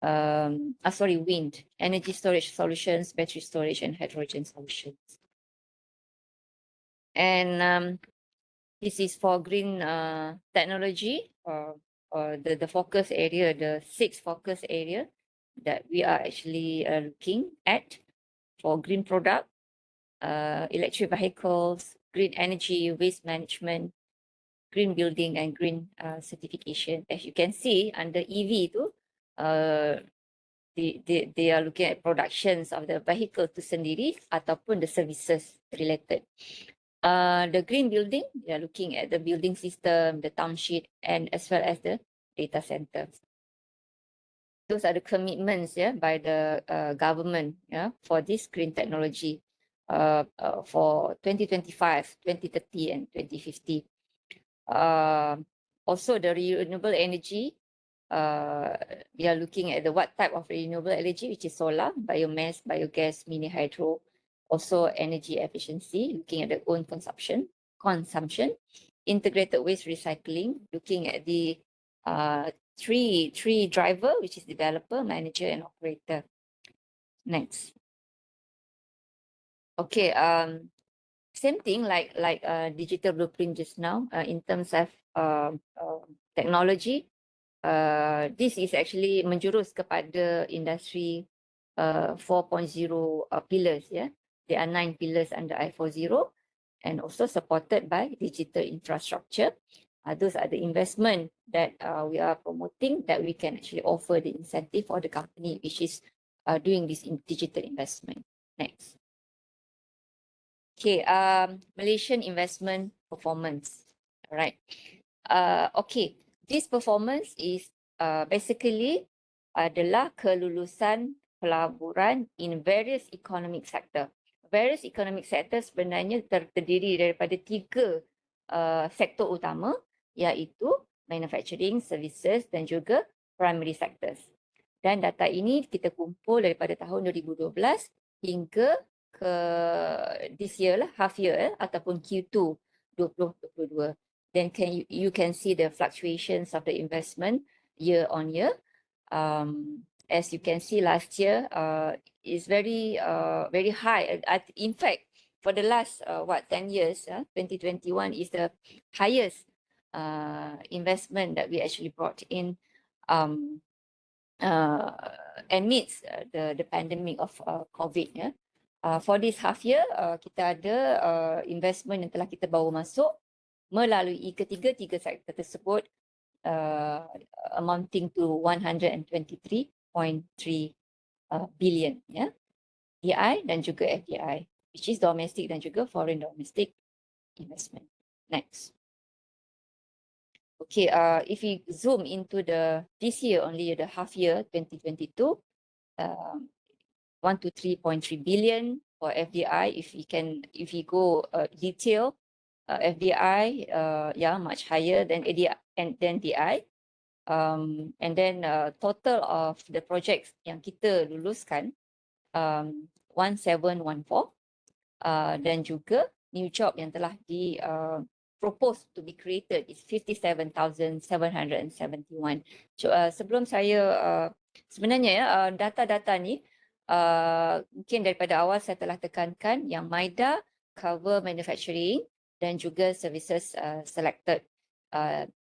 wind, energy storage solutions, battery storage and hydrogen solutions. And this is for green technology, or the focus area, the 6 focus area that we are actually looking at for green product, electric vehicles, green energy, waste management, green building and green certification. As you can see, under EV tu, they are looking at productions of the vehicle tu sendiri ataupun the services related. The green building, they are looking at the building system, the township, and as well as the data centers. Those are the commitments by the government for this green technology for 2025, 2030 and 2050. Also the renewable energy, we are looking at what type of renewable energy, which is solar, biomass, biogas, mini hydro, also energy efficiency, looking at the own consumption, integrated waste recycling, looking at the three driver, which is developer, manager and operator. Next. Okay, same thing like digital blueprint just now in terms of technology. This is actually menjurus kepada industri 4.0 pillars. Yeah, there are 9 pillars under I40 and also supported by digital infrastructure. Those are the investment that we are promoting, that we can actually offer the incentive for the company which is doing this in digital investment. Next. Okay, Malaysian investment performance. All right. Okay, this performance is basically adalah kelulusan pelaburan in various economic sector. Various economic sector sebenarnya terdiri daripada 3 sektor utama, iaitu manufacturing, services dan juga primary sectors. Dan data ini kita kumpul daripada tahun 2012 hingga ke this year lah, half year ataupun Q2 2022. Then you can see the fluctuations of the investment year on year. As you can see, last year is very high. In fact, for the last 10 years, 2021 is the highest investment that we actually brought in amidst the pandemic of COVID. Yeah. For this half year, kita ada investment yang telah kita bawa masuk melalui ketiga sektor tersebut, amounting to 123.3 billion, ya, DI dan juga FDI, which is domestic dan juga foreign domestic investment. Next. Okay, if we zoom into this year only, the half year 2022, 123.3 billion for FDI. If we go detail, FDI, much higher than ADI and then DI. And then total of the projects yang kita luluskan 1714, dan juga new job yang telah di proposed to be created is 57,771. So, sebelum saya sebenarnya ya, data-data ni mungkin daripada awal saya telah tekankan yang MIDA cover manufacturing dan juga services selected.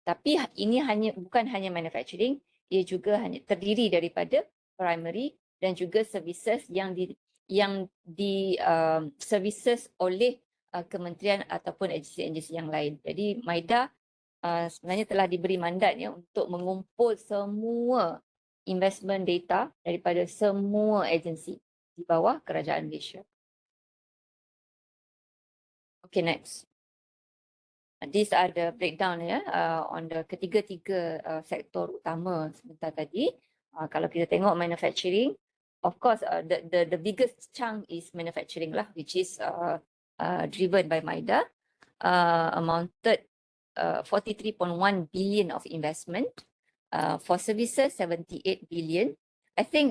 Tapi ini bukan hanya manufacturing, ia juga hanya terdiri daripada primary dan juga services yang di services oleh kementerian ataupun agensi-agensi yang lain. Jadi MIDA sebenarnya telah diberi mandat ya untuk mengumpul semua investment data daripada semua agensi di bawah kerajaan Malaysia. Okay, next. These are the breakdown ya on the ketiga sektor utama sebentar tadi. Kalau kita tengok manufacturing, of course the biggest chunk is manufacturing lah, which is driven by MIDA, amounted 43.1 billion of investment. For services 78 billion. I think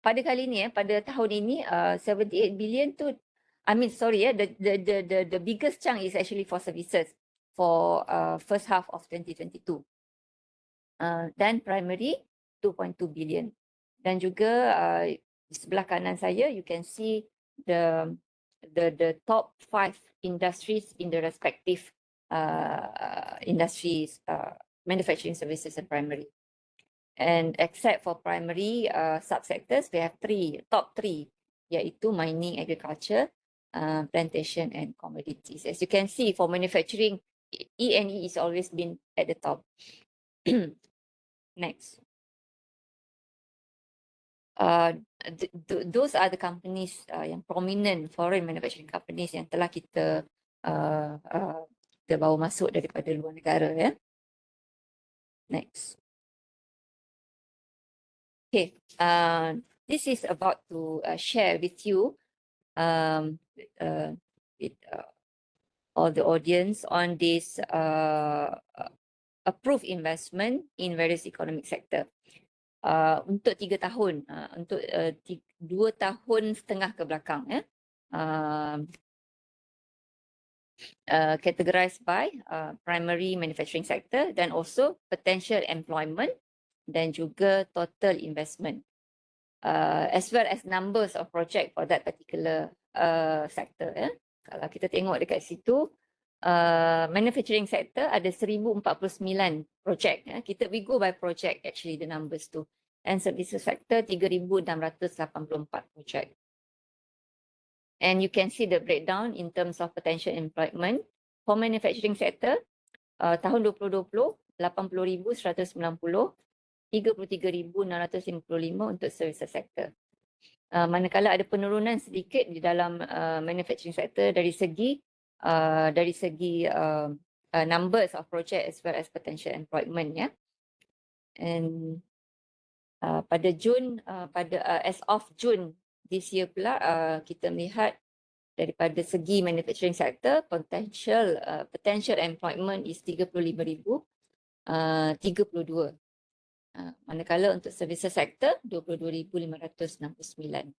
pada kali ni pada tahun ini 78 billion tu, the biggest chunk is actually for services for first half of 2022. Dan primary 2.2 billion. Dan juga di sebelah kanan saya you can see the top 5 industries in the respective industries, manufacturing, services and primary. And except for primary subsectors, we have top three, iaitu mining, agriculture, plantation and commodities. As you can see, for manufacturing, E&E is always been at the top. Next. Those are the companies yang prominent foreign manufacturing companies yang telah kita bawa masuk daripada luar negara ya. Next. Okay, this is about to share with you with all the audience on this approved investment in various economic sector. Untuk 3 tahun, untuk 2 tahun setengah ke belakang ya. Categorized by primary manufacturing sector dan also potential employment dan juga total investment. as well as numbers of project for that particular sector. Kalau kita tengok dekat situ, manufacturing sector ada 1049 projek. We go by project actually the numbers tu. And services sector 3684 projek. And you can see the breakdown in terms of potential employment. For manufacturing sector, tahun 2020, 80,190, 33,655 untuk services sector. Manakala ada penurunan sedikit di dalam manufacturing sector dari segi numbers of project as well as potential employment, ya. And pada Jun, as of June this year pula, kita melihat daripada segi manufacturing sector, potential employment is 35,032. Manakala untuk services sector 22,569.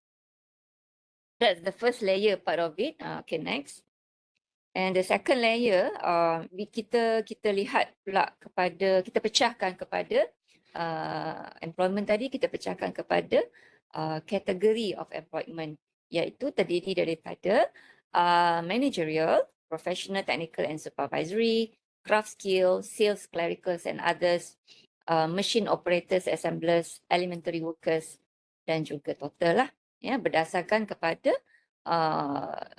That's the first layer part of it. Okay, next. And the second layer, kita lihat pula kepada, kita pecahkan kepada employment tadi, kita pecahkan kepada kategori of employment, iaitu terdiri daripada managerial, professional, technical and supervisory, craft skill, sales, clericals and others, machine operators, assemblers, elementary workers dan juga total lah, ya, berdasarkan kepada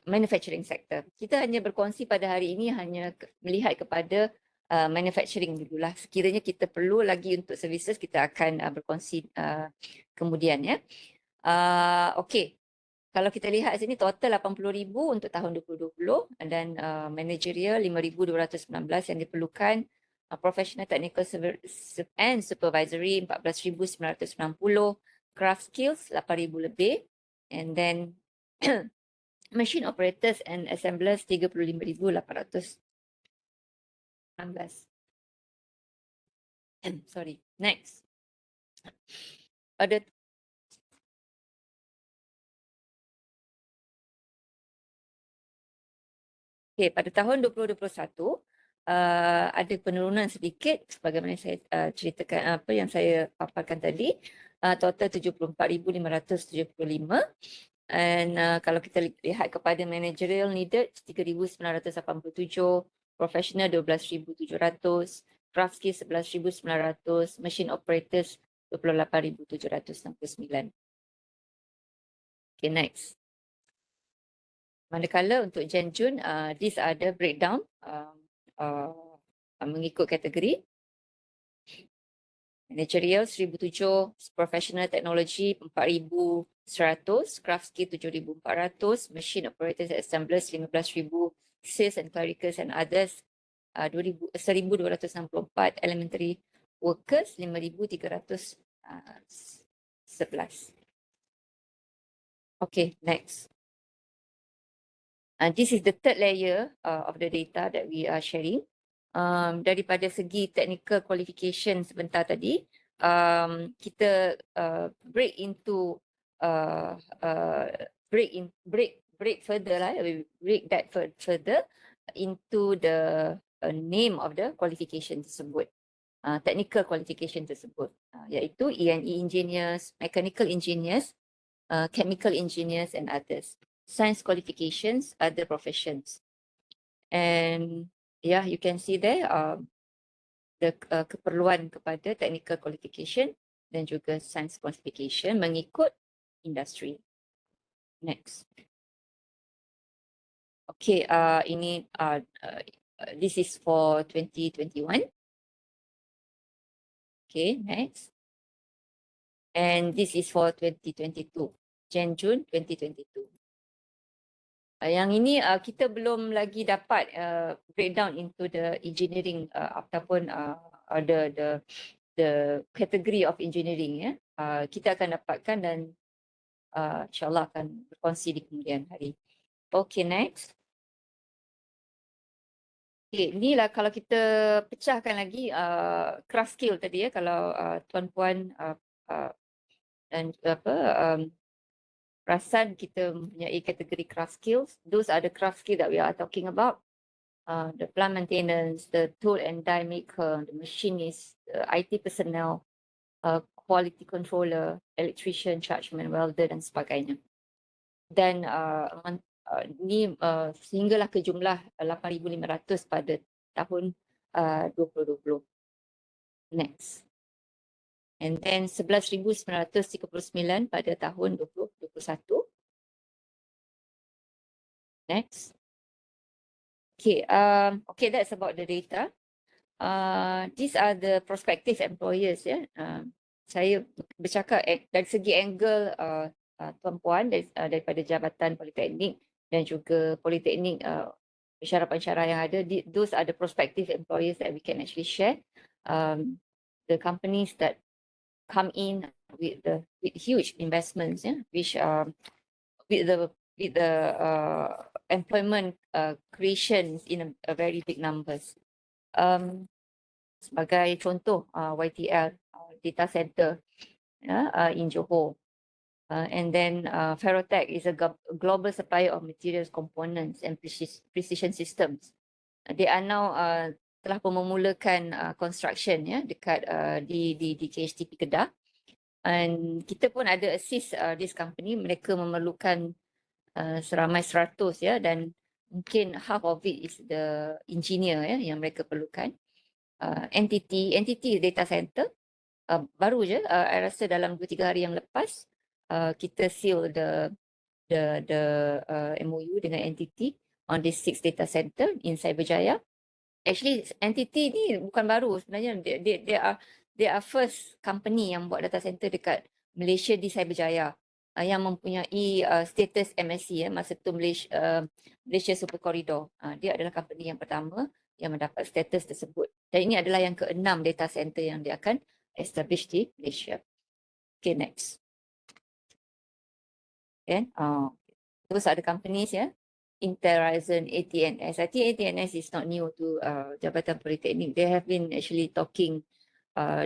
manufacturing sector. Kita hanya berkongsi pada hari ini hanya melihat kepada manufacturing dululah. Sekiranya kita perlu lagi untuk services, kita akan berkongsi kemudian, ya. Okey. Kalau kita lihat sini total 80,000 untuk tahun 2020 dan managerial 5,219 yang diperlukan, professional, technical and supervisory 14,960, craft skills 8,000 lebih, and then machine operators and assemblers 35,816. Sorry, next. Pada tahun 2021 ada penurunan sedikit sebagaimana saya ceritakan, apa yang saya paparkan tadi, total 74,575. And kalau kita lihat kepada managerial needed 3,987, professional 12,700, craft skill 11,900, machine operators 28,769. Okay, next. Manakala untuk Jan-Jun, these are the breakdown mengikut kategori. Managerial 1,007, professional technology 4,100, craft skill 7,400, machine operators and assemblers 15,000, sales and clericals and others 1,264, elementary workers 5,311. Okay, next. This is the third layer of the data that we are sharing. Daripada segi technical qualification sebentar tadi, kita break that further into the name of the qualification tersebut, technical qualification tersebut, iaitu E&E engineers, mechanical engineers, chemical engineers and others. Science qualifications, other professions. And yeah, you can see there the keperluan kepada technical qualification dan juga science qualification mengikut industri. Next. Okay, ini this is for 2021. Okay, next. And this is for 2022, Jan-Jun 2022. Yang ini kita belum lagi dapat breakdown into the engineering ataupun the category of engineering, ya. Kita akan dapatkan dan insyaAllah akan berkongsi di kemudian hari. Okay, next. Okay, inilah kalau kita pecahkan lagi craft skill tadi, ya. Kalau tuan-puan dan perasan kita mempunyai kategori craft skills. Those are the craft skills that we are talking about. The plant maintenance, the tool and die maker, the machinist, the IT personnel, quality controller, electrician, chargeman, welder dan sebagainya. Dan sehinggalah ke jumlah 8,500 pada tahun 2020. Next. And then 11,939 pada tahun 2021. Next. Okay, that's about the data. These are the prospective employers, ya. Saya bercakap dari segi angle tuan-puan daripada Jabatan Politeknik dan juga Politeknik pensyarah-pensyarah yang ada. Those are the prospective employers that we can actually share. The companies that come in with huge investments, which with the employment creations in a very big numbers. Sebagai contoh, YTL data center in Johor, and then Ferrotech is a global supplier of materials, components and precision systems. They are now telah pun memulakan construction dekat di KHTP Kedah, and kita pun ada assist this company. Mereka memerlukan seramai 100 dan mungkin half of it is the engineer yang mereka perlukan. Entity data center baru je, saya rasa dalam 2-3 hari yang lepas kita seal the MOU dengan entity on this 6 data center in Cyberjaya. Actually entity ni bukan baru sebenarnya, they are first company yang buat data center dekat Malaysia di Cyberjaya, yang mempunyai status MSC masa tu Malaysia Super Corridor. Dia adalah company yang pertama yang mendapat status tersebut, dan ini adalah yang ke-6 data center yang dia akan establish di Malaysia. Okay, next. Okay. Those are the companies, Interizon, ATNS. I think ATNS is not new to Jabatan Politeknik. They have been actually talking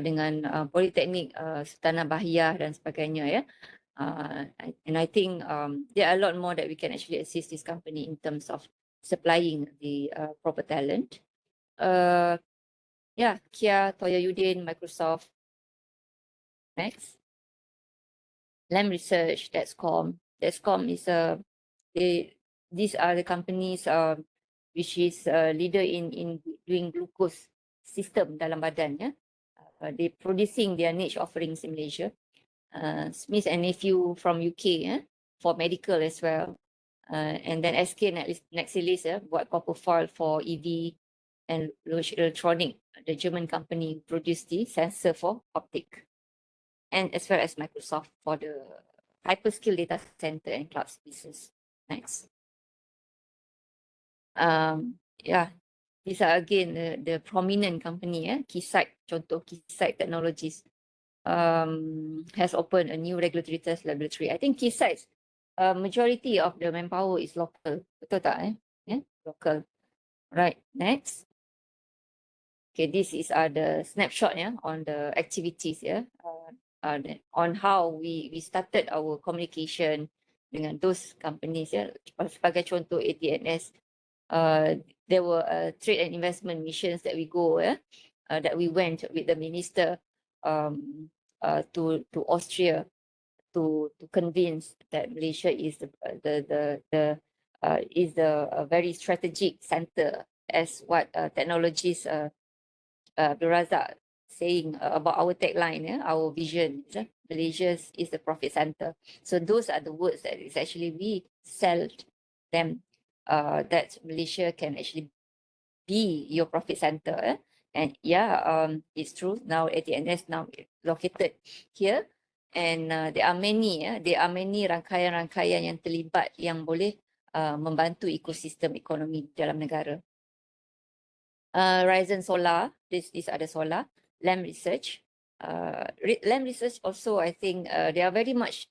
dengan Politeknik Sultanah Bahiyah dan sebagainya, and I think there are a lot more that we can actually assist this company in terms of supplying the proper talent. Kia, Toya Udin, Microsoft. Next. Lam Research, Dexcom. Dexcom is these are the companies which is leader in doing glucose system dalam badan, they producing their niche offerings in Malaysia. Smith and Nephew from UK, for medical as well. And then SK Nexilis, buat copper foil for EV and electronic. The German company produced the sensor for optic. And as well as Microsoft for the hyperscale data center and cloud spaces. Next. These are again the prominent company, Keysight, contoh Keysight Technologies has opened a new regulatory test laboratory. I think Keysight's majority of the manpower is local. Betul tak? Local. Right, next. Okay, this is the snapshot on the activities, on how we started our communication dengan those companies, sebagai contoh ATNS. There were trade and investment missions that we go, that we went with the minister to Austria to convince that Malaysia is a very strategic center, as what technologies Razak saying about our tagline, our vision, Malaysia is the profit center. So those are the words that is actually we sell them, that Malaysia can actually be your profit center. And it's true, now ATNS now located here, and there are many rangkaian-rangkaian yang terlibat yang boleh membantu ekosistem ekonomi dalam negara. Ryzen Solar, these are the solar. Lam Research. Lam Research also, I think they are very much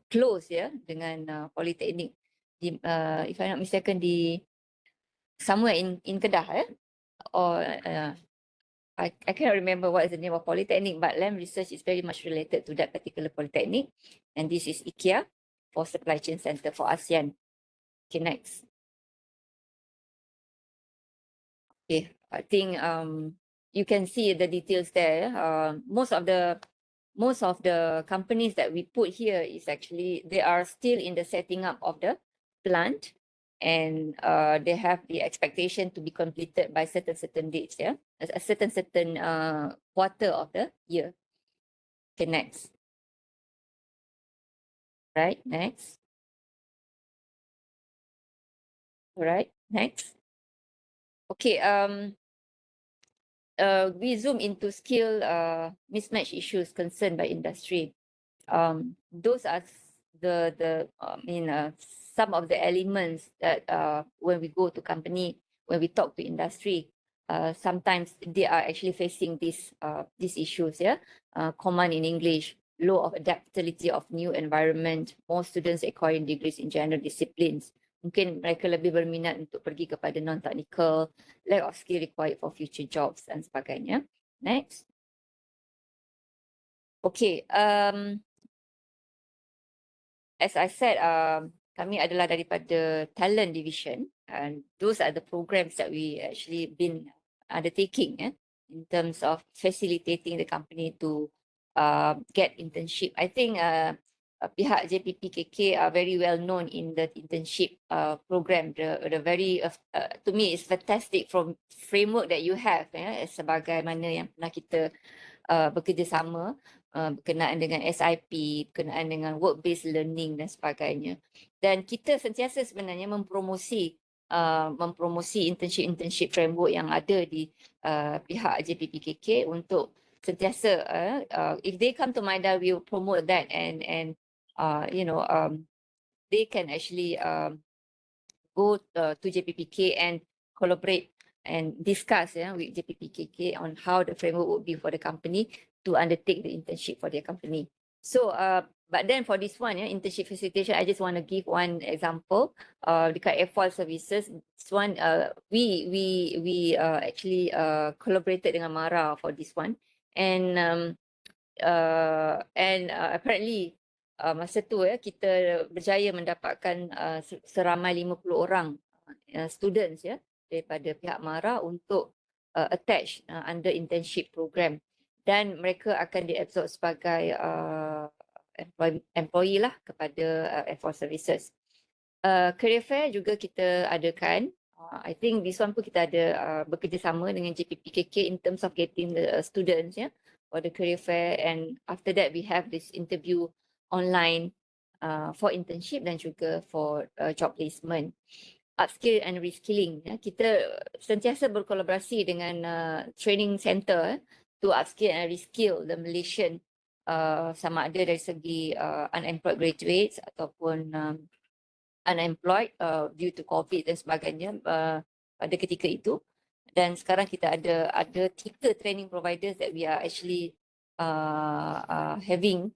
close dengan Politeknik. If I'm not mistaken, somewhere in Kedah, or I cannot remember what is the name of Polytechnic, but Lam Research is very much related to that particular Polytechnic. And this is IKEA for Supply Chain Center for ASEAN. Okay, next. Okay, I think you can see the details there. Most of the companies that we put here is actually, they are still in the setting up of the plant, and they have the expectation to be completed by certain dates, yeah, a certain quarter of the year. Okay, next. Right, next. All right, next. Okay, we zoom into skill mismatch issues concerned by industry. Those are some of the elements that when we go to company, when we talk to industry, sometimes they are actually facing these issues. Yeah, command in English, low of adaptability of new environment, more students acquiring degrees in general disciplines. Mungkin mereka lebih berminat untuk pergi kepada non-technical, lack of skill required for future jobs dan sebagainya. Next. Okay, as I said, kami adalah daripada talent division, and those are the programs that we actually been undertaking in terms of facilitating the company to get internship. I think pihak JPPKK are very well known in the internship program. The very to me it's fantastic from framework that you have sebagaimana yang pernah kita bekerjasama berkenaan dengan SIP, berkenaan dengan work-based learning dan sebagainya. Dan kita sentiasa sebenarnya mempromosi internship framework yang ada di pihak JPPKK untuk sentiasa if they come to MIDA, we will promote that, and they can actually go to JPPK and collaborate and discuss with JPPKK on how the framework would be for the company to undertake the internship for their company. So, but then for this one, internship facilitation, I just want to give one example. Dekat F1 Services, this one, we actually collaborated dengan MARA for this one, and apparently masa tu kita berjaya mendapatkan seramai 50 orang students daripada pihak MARA untuk attach under internship program, dan mereka akan diabsorb sebagai employee lah kepada F1 Services. Career fair juga kita adakan. I think this one pun kita ada bekerjasama dengan JPPKK in terms of getting the students for the career fair, and after that we have this interview online for internship dan juga for job placement. Upskill and reskilling, kita sentiasa berkolaborasi dengan training center to upskill and reskill the Malaysian, sama ada dari segi unemployed graduates ataupun unemployed due to COVID dan sebagainya pada ketika itu. Dan sekarang kita ada 3 training providers that we are actually having,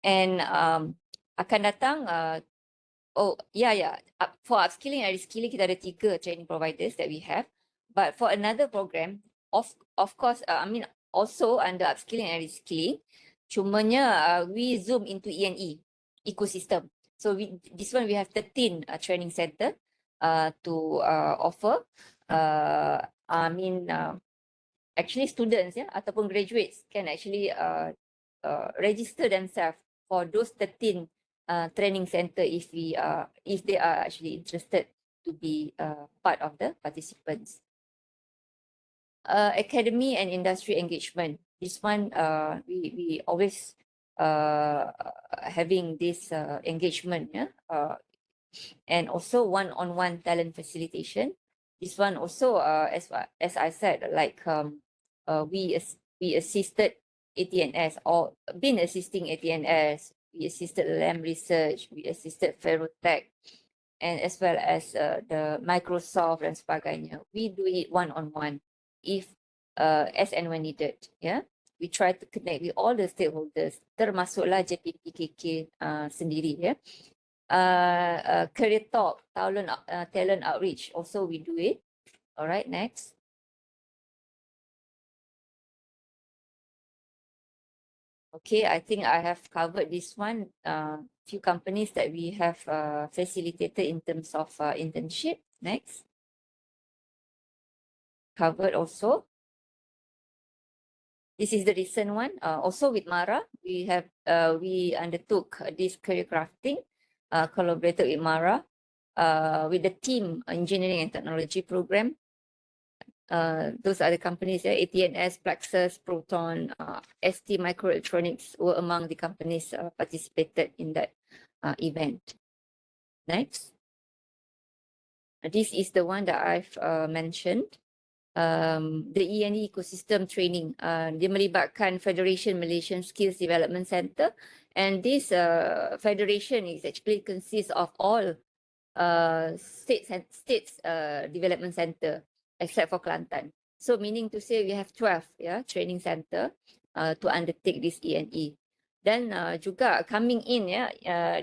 and akan datang for upskilling and reskilling kita ada 3 training providers that we have, but for another program of course also under upskilling and reskilling, cumanya we zoom into E&E ecosystem. So this one we have 13 training center to offer. Actually students ataupun graduates can actually register themselves for those 13 training center if they are actually interested to be part of the participants. Academy and industry engagement. This one we always having this engagement, and also one-on-one talent facilitation. This one also, as I said, like we assisted ATNS, or been assisting ATNS. We assisted LAM Research, we assisted Ferrotech, and as well as the Microsoft dan sebagainya. We do it one-on-one if as and when needed. We try to connect with all the stakeholders, termasuklah JPPKK sendiri. Career talk, talent outreach, also we do it. All right, next. Okay, I think I have covered this one. Few companies that we have facilitated in terms of internship. Next. Covered also. This is the recent one. Also with Mara, we undertook this career crafting, collaborated with Mara, with the team engineering and technology program. Those are the companies, ATNS, Plexus, Proton, ST Microelectronics were among the companies participated in that event. Next. This is the one that I've mentioned. The E&E ecosystem training. Dia melibatkan Federation Malaysian Skills Development Center, and this federation is actually consists of all states development center except for Kelantan. So meaning to say we have 12 training center to undertake this E&E. Then juga coming in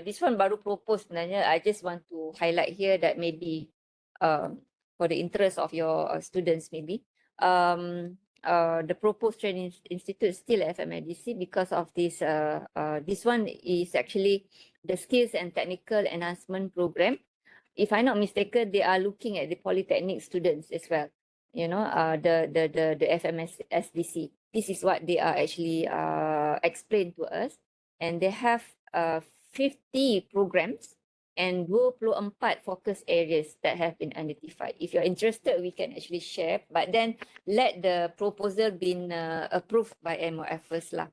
this one baru propose sebenarnya. I just want to highlight here that maybe for the interest of your students maybe the proposed training institute still FMIDC because of this this one is actually the skills and technical enhancement program. If I'm not mistaken, they are looking at the polytechnic students as well. You know, the FMSDC. This is what they are actually explained to us, and they have 50 programs and 24 focus areas that have been identified. If you're interested, we can actually share, but then let the proposal been approved by MOF first lah.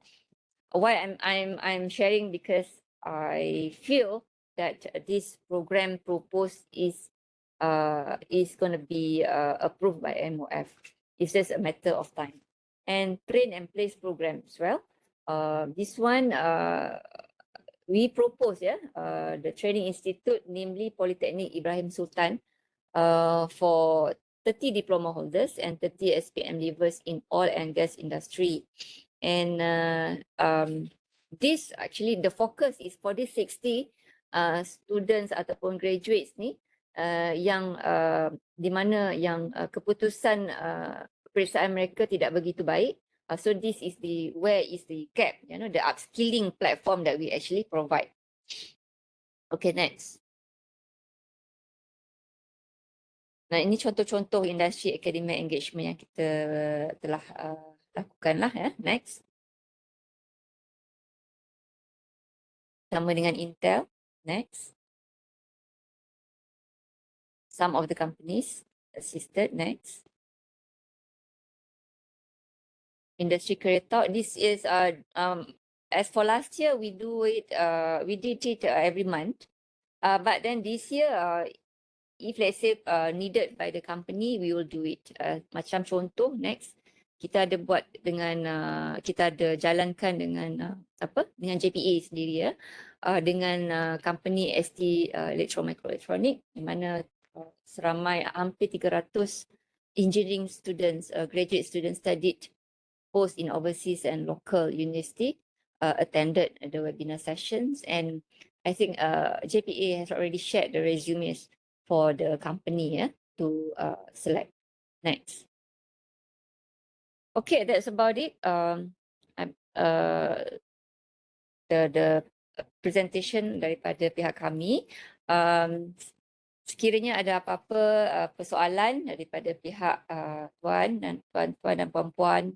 Why I'm sharing, because I feel that this program proposed is going to be approved by MOF. It's just a matter of time. And train and place program as well. This one we propose the training institute, namely Polytechnic Ibrahim Sultan, for 30 diploma holders and 30 SPM leavers in oil and gas industry. And this actually the focus is for these 60 students ataupun graduates ni yang di mana yang keputusan peperiksaan mereka tidak begitu baik. So this is where is the gap, you know, the upskilling platform that we actually provide. Okay, next. Nah, ini contoh-contoh industri academic engagement yang kita telah lakukan lah ya. Next. Sama dengan Intel. Next. Some of the companies assisted. Next. Industry career talk. This is as for last year we did it every month. But then this year if let's say needed by the company, we will do it. Macam contoh, next, kita ada buat dengan kita ada jalankan dengan dengan JPA sendiri ya, dengan company ST Microelectronic, di mana seramai hampir 300 engineering students, graduate students studied both in overseas and local university attended the webinar sessions, and I think JPA has already shared the resumes for the company to select. Next. Okay, that's about it. The presentation daripada pihak kami. Sekiranya ada apa-apa persoalan daripada pihak tuan dan puan-puan,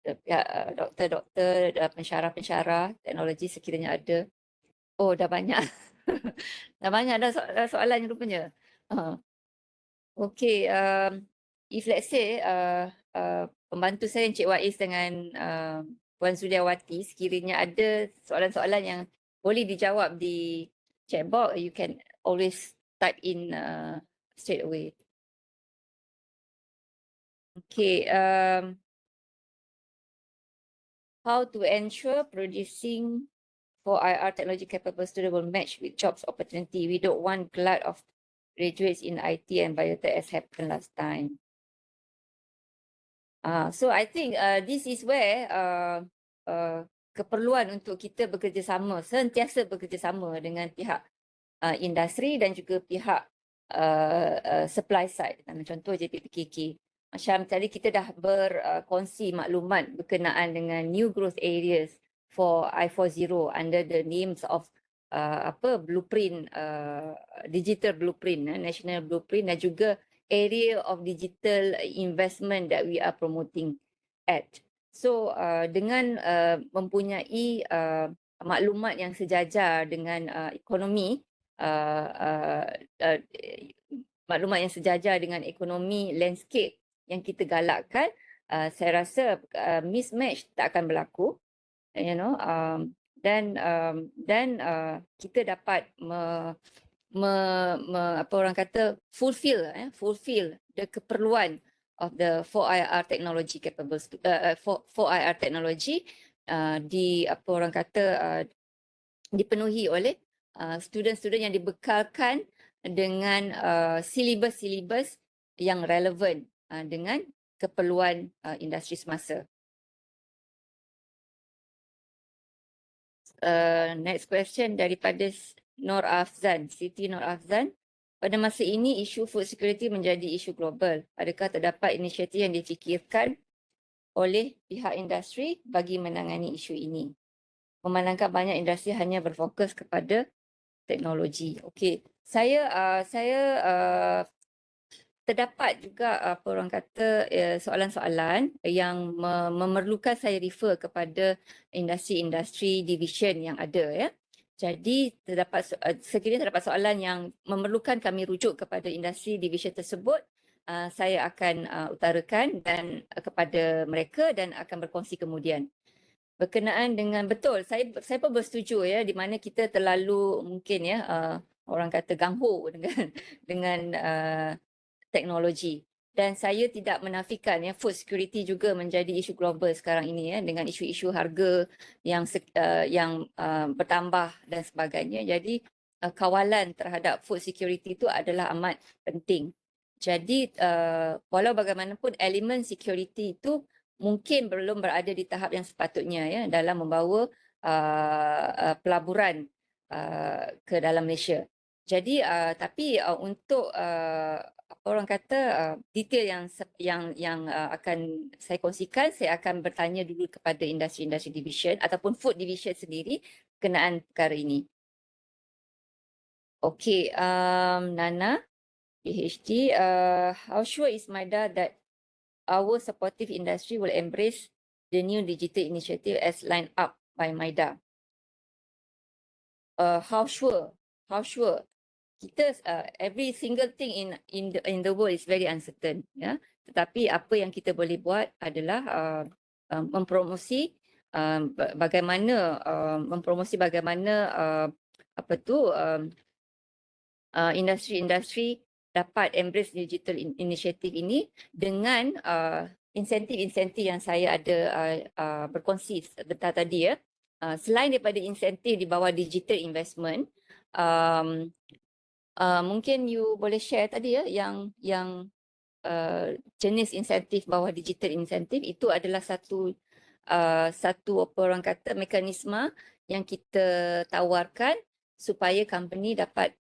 pihak doktor-doktor, pensyarah-pensyarah teknologi sekiranya ada. Oh, dah banyak. Dah banyak dah soalan rupanya. Okay, if let's say pembantu saya Encik Waiz dengan Puan Sudiawati, sekiranya ada soalan-soalan yang boleh dijawab di chat box, you can always type in straight away. Okay, how to ensure producing for IR technology capable student will match with jobs opportunity. We don't want glut of graduates in IT and biotech as happened last time. So I think this is where keperluan untuk kita bekerjasama, sentiasa bekerjasama dengan pihak industri dan juga pihak supply side. Contoh JPPKK. Macam tadi kita dah berkongsi maklumat berkenaan dengan new growth areas for I40 under the names of blueprint, digital blueprint, national blueprint, dan juga area of digital investment that we are promoting at. So dengan mempunyai maklumat yang sejajar dengan ekonomi, maklumat yang sejajar dengan ekonomi landscape yang kita galakkan, saya rasa mismatch tak akan berlaku, dan kita dapat apa orang kata fulfill the keperluan of the 4IR technology capable 4IR technology di apa orang kata dipenuhi oleh student-student yang dibekalkan dengan silibus-silibus yang relevan dengan keperluan industri semasa. Next question daripada Nur Afzan, Siti Nur Afzan. Pada masa ini, isu food security menjadi isu global. Adakah terdapat inisiatif yang difikirkan oleh pihak industri bagi menangani isu ini? Memandangkan banyak industri hanya berfokus kepada teknologi. Okey, saya terdapat juga apa orang kata soalan-soalan yang memerlukan saya refer kepada industri-industri division yang ada ya. Jadi sekiranya terdapat soalan yang memerlukan kami rujuk kepada industri division tersebut, saya akan utarakan dan kepada mereka dan akan berkongsi kemudian. Berkenaan dengan betul, saya pun bersetuju ya, di mana kita terlalu mungkin ya orang kata gangho dengan teknologi. Dan saya tidak menafikan ya food security juga menjadi isu global sekarang ini ya, dengan isu-isu harga yang bertambah dan sebagainya. Jadi kawalan terhadap food security itu adalah amat penting. Jadi walau bagaimanapun elemen security itu mungkin belum berada di tahap yang sepatutnya ya dalam membawa pelaburan ke dalam Malaysia. Jadi tapi untuk apa orang kata detail yang akan saya kongsikan, saya akan bertanya dulu kepada industri-industri division ataupun food division sendiri berkenaan perkara ini. Okey, Nana, PhD, how sure is MIDA that our supportive industry will embrace the new digital initiative as lined up by MIDA? How sure? Kita every single thing in the world is very uncertain ya, tetapi apa yang kita boleh buat adalah mempromosi bagaimana industri-industri dapat embrace digital initiative ini dengan insentif-insentif yang saya ada berkongsi tadi ya. Selain daripada insentif di bawah digital investment, mungkin you boleh share tadi ya yang jenis insentif bawah digital insentif itu adalah satu apa orang kata mekanisme yang kita tawarkan supaya company dapat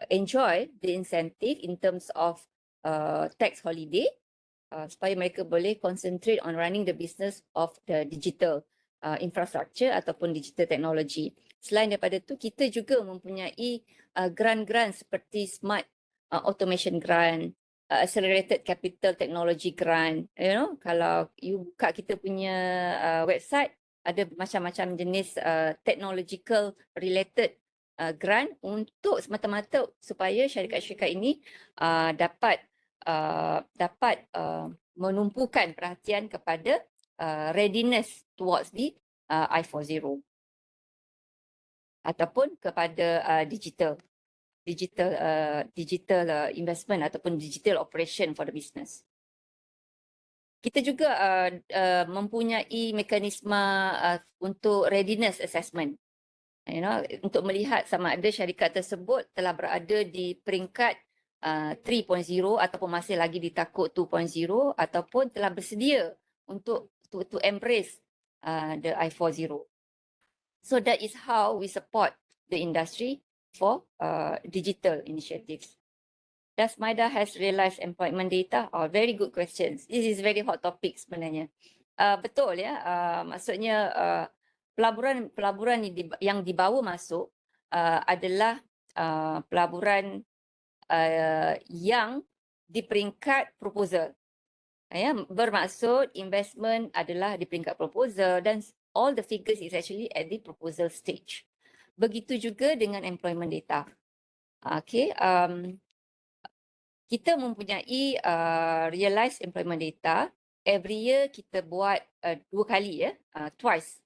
enjoy the incentive in terms of tax holiday supaya mereka boleh concentrate on running the business of the digital infrastructure ataupun digital technology. Selain daripada itu, kita juga mempunyai grant-grant seperti smart automation grant, accelerated capital technology grant. Kalau you buka kita punya website, ada macam-macam jenis technological related grant untuk semata-mata supaya syarikat-syarikat ini dapat menumpukan perhatian kepada readiness towards the I40 ataupun kepada digital investment ataupun digital operation for the business. Kita juga mempunyai mekanisme untuk readiness assessment, untuk melihat sama ada syarikat tersebut telah berada di peringkat 3.0 ataupun masih lagi di takut 2.0 ataupun telah bersedia untuk to embrace the I40. So that is how we support the industry for digital initiatives. Does MIDA has realized employment data? Oh, very good questions. This is very hot topic sebenarnya. Betul ya. Maksudnya pelaburan yang dibawa masuk adalah pelaburan yang di peringkat proposal. Ya, bermaksud investment adalah di peringkat proposal dan all the figures is actually at the proposal stage. Begitu juga dengan employment data. Okay, kita mempunyai realized employment data. Every year kita buat 2 kali ya, twice.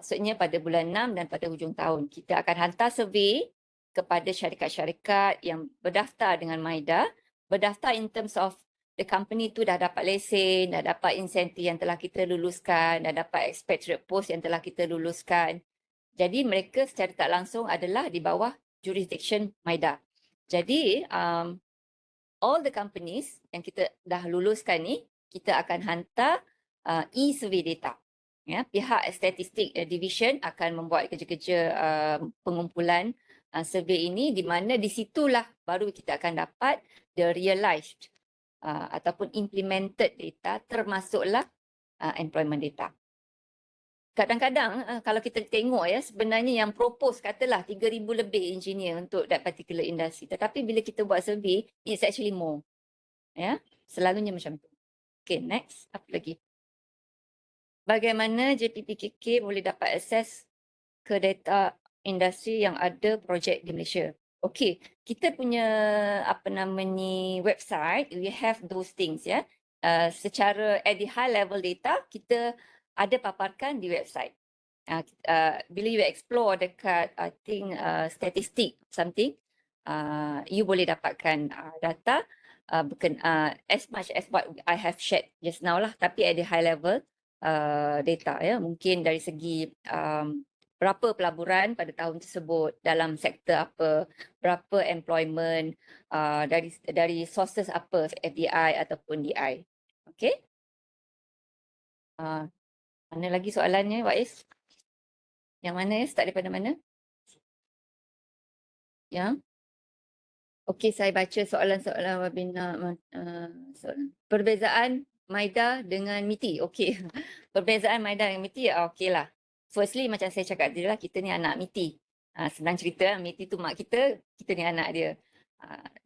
Maksudnya pada bulan 6 dan pada hujung tahun. Kita akan hantar survey kepada syarikat-syarikat yang berdaftar dengan MIDA. Berdaftar in terms of the company tu dah dapat lesen, dah dapat insentif yang telah kita luluskan, dah dapat expatriate post yang telah kita luluskan. Jadi mereka secara tak langsung adalah di bawah jurisdiction MIDA. Jadi all the companies yang kita dah luluskan ni, kita akan hantar e-survey data. Ya, pihak statistik division akan membuat kerja-kerja pengumpulan survey ini, di mana di situlah baru kita akan dapat the realized ataupun implemented data, termasuklah employment data. Kadang-kadang kalau kita tengok ya, sebenarnya yang propose katalah 3,000 lebih engineer untuk that particular industry, tetapi bila kita buat survey, it's actually more. Ya, selalunya macam tu. Okay, next, apa lagi? Bagaimana JPPKK boleh dapat akses ke data industri yang ada projek di Malaysia? Okey, kita punya apa nama ni website, we have those things ya. Secara at the high level data kita ada paparkan di website. Bila you explore dekat I think statistik something, you boleh dapatkan data bukan as much as what I have shared just now lah, tapi at the high level data ya, mungkin dari segi berapa pelaburan pada tahun tersebut dalam sektor apa, berapa employment dari sources apa, FDI ataupun DI. Okey. Mana lagi soalannya, Waiz? Yang mana ya? Start daripada mana? Ya. Okey, saya baca soalan-soalan webinar. Perbezaan MIDA dengan MITI. Okey. Perbezaan MIDA dengan MITI, okey lah. Firstly, macam saya cakap tadi lah, kita ni anak MITI. Senang cerita, MITI tu mak kita ni anak dia.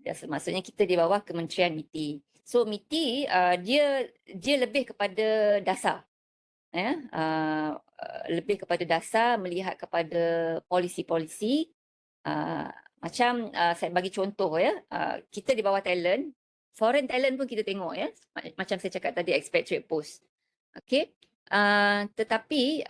Maksudnya kita di bawah Kementerian MITI. So MITI dia lebih kepada dasar. Ya, lebih kepada dasar, melihat kepada polisi-polisi. Macam saya bagi contoh ya, kita di bawah talent, foreign talent pun kita tengok ya, macam saya cakap tadi expatriate post. Okey, tetapi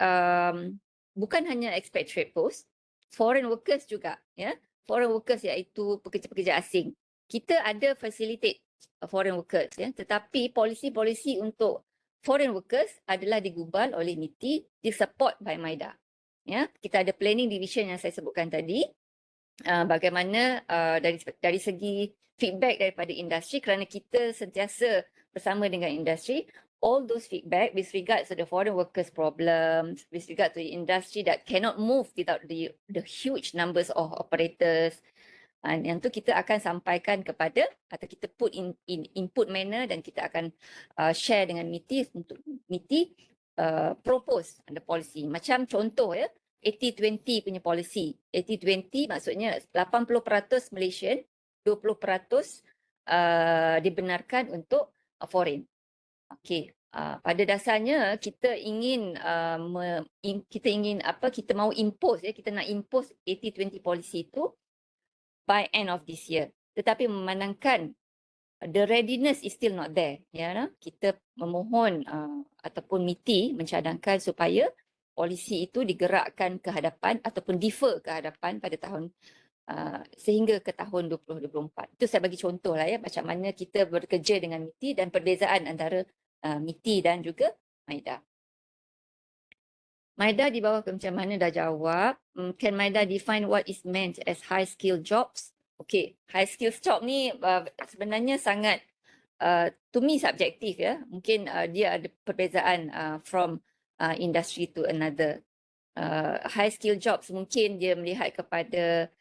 bukan hanya expatriate post, foreign workers juga ya, foreign workers iaitu pekerja-pekerja asing. Kita ada facilitate foreign workers ya, tetapi polisi-polisi untuk foreign workers adalah digubal oleh MITI, disupport by MIDA. Ya, kita ada planning division yang saya sebutkan tadi. Bagaimana dari segi feedback daripada industri, kerana kita sentiasa bersama dengan industri, all those feedback with regards to the foreign workers problems, with regard to the industry that cannot move without the huge numbers of operators, yang tu kita akan sampaikan kepada, atau kita put in input manner, dan kita akan share dengan MITI untuk MITI propose the policy. Macam contoh ya, 80-20 punya policy. 80-20 maksudnya 80% Malaysian, 20% dibenarkan untuk foreign. Okey, pada dasarnya kita ingin kita mahu impose ya, kita nak impose 80-20 policy itu by end of this year. Tetapi memandangkan the readiness is still not there, ya, kita memohon ataupun MITI mencadangkan supaya polisi itu digerakkan ke hadapan ataupun defer ke hadapan pada tahun sehingga ke tahun 2024. Itu saya bagi contoh lah ya, macam mana kita bekerja dengan MITI dan perbezaan antara MITI dan juga MIDA. MIDA di bawah macam mana dah jawab. Can MIDA define what is meant as high skill jobs? Okay, high skill job ni sebenarnya sangat to me subjektif ya. Mungkin dia ada perbezaan from industry to another. High skill jobs mungkin dia melihat kepada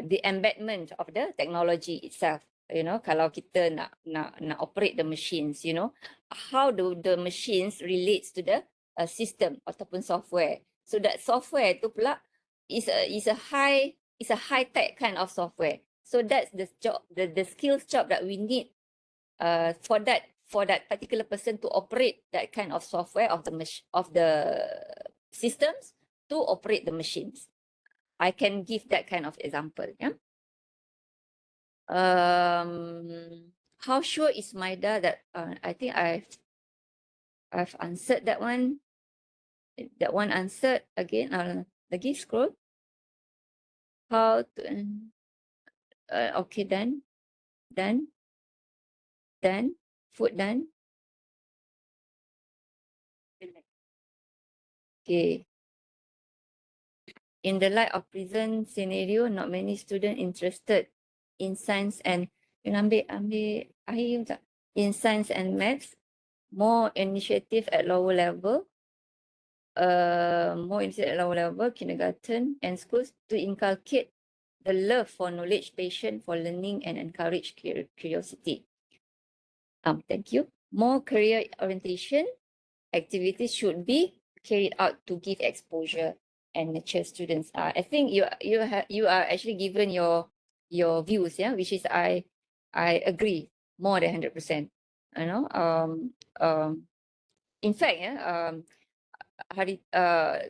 the embedment of the technology itself. You know, kalau kita nak operate the machines, you know, how do the machines relates to the system ataupun software. So that software tu pula is a high tech kind of software. So that's the job, the skills job that we need for for that particular person to operate that kind of software of the systems to operate the machines. I can give that kind of example. Yeah. How sure is MIDA that I think I've answered that one. That one answered again. Lagi scroll. How to okay, done. Food done. Okay. In the light of present scenario, not many students interested in science and ambil akhir tak? In science and maths, more initiative at lower level, kindergarten and schools to inculcate the love for knowledge, passion for learning and encourage curiosity. Thank you. More career orientation activities should be carried out to give exposure and nurture students. I think you are actually given your views, yeah, which is I agree more than 100%. You know, in fact, yeah,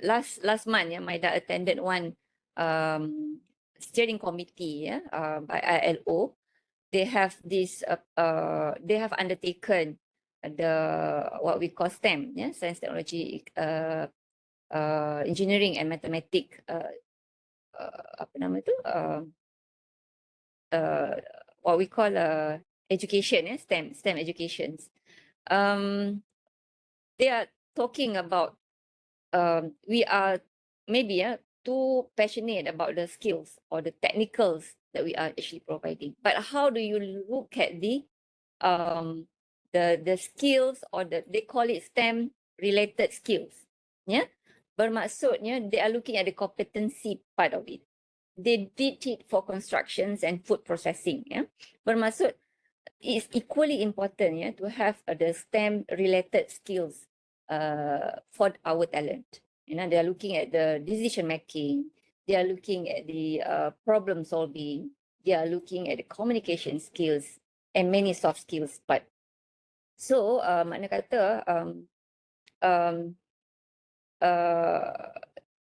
last month, yeah, MIDA attended one steering committee, yeah, by ILO. They have they have undertaken the what we call STEM, yeah, science, technology, engineering and mathematics. Apa nama tu? What we call education, yeah, STEM educations. They are talking about we are maybe too passionate about the skills or the technicals that we are actually providing. But how do you look at the skills, or they call it STEM related skills? Yeah, bermaksudnya they are looking at the competency part of it. They did it for constructions and food processing. Yeah, bermaksud it's equally important, yeah, to have the STEM related skills for our talent. You know, they are looking at the decision making, they are looking at the problem solving, they are looking at the communication skills and many soft skills. But so makna kata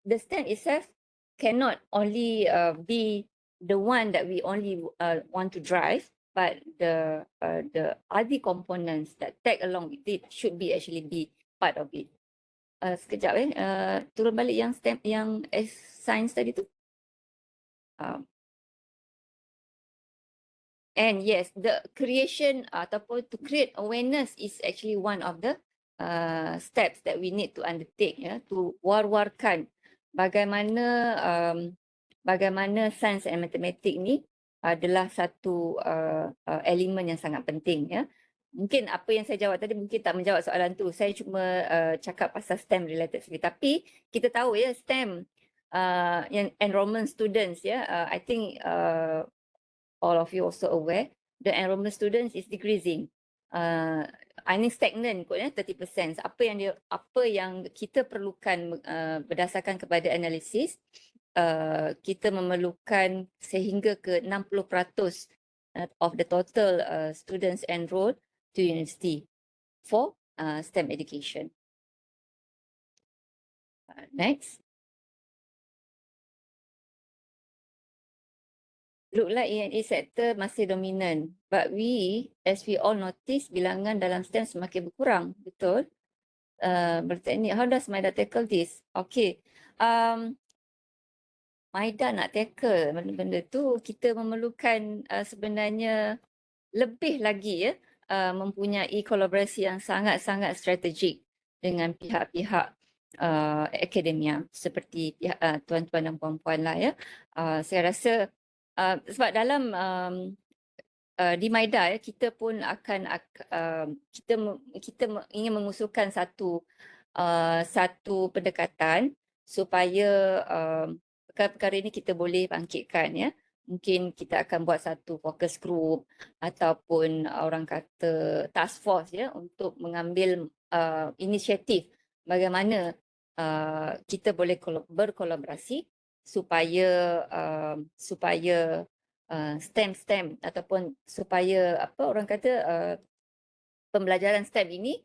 the STEM itself cannot only be the one that we only want to drive, but the other components that tag along with it should be actually be part of it. Sekejap turun balik yang STEM, yang science tadi tu. And yes, the creation ataupun to create awareness is actually one of the steps that we need to undertake, ya, to war-warkan bagaimana bagaimana sains and matematik ni adalah satu elemen yang sangat penting, ya. Mungkin apa yang saya jawab tadi mungkin tak menjawab soalan tu. Saya cuma cakap pasal STEM related sikit. Tapi kita tahu, ya, STEM yang enrollment students, ya, I think all of you also aware, the enrollment students is decreasing. I think stagnant kot, ya, 30%. Apa yang kita perlukan berdasarkan kepada analisis, kita memerlukan sehingga ke 60% of the total students enrolled to university for STEM education. Next. Look like E&E sector masih dominant, but as we all notice, bilangan dalam STEM semakin berkurang. Betul? Berteknik, how does MIDA tackle this? Okay, MIDA nak tackle benda-benda tu, kita memerlukan sebenarnya lebih lagi, ya, mempunyai kolaborasi yang sangat-sangat strategik dengan pihak-pihak akademia seperti pihak tuan-tuan dan puan-puan lah, ya. Saya rasa sebab dalam di MIDA, ya, kita pun akan kita ingin mengusulkan satu pendekatan supaya perkara-perkara ini kita boleh bangkitkan, ya. Mungkin kita akan buat satu focus group ataupun orang kata task force, ya, untuk mengambil inisiatif bagaimana kita boleh berkolaborasi supaya STEM ataupun supaya apa orang kata pembelajaran STEM ini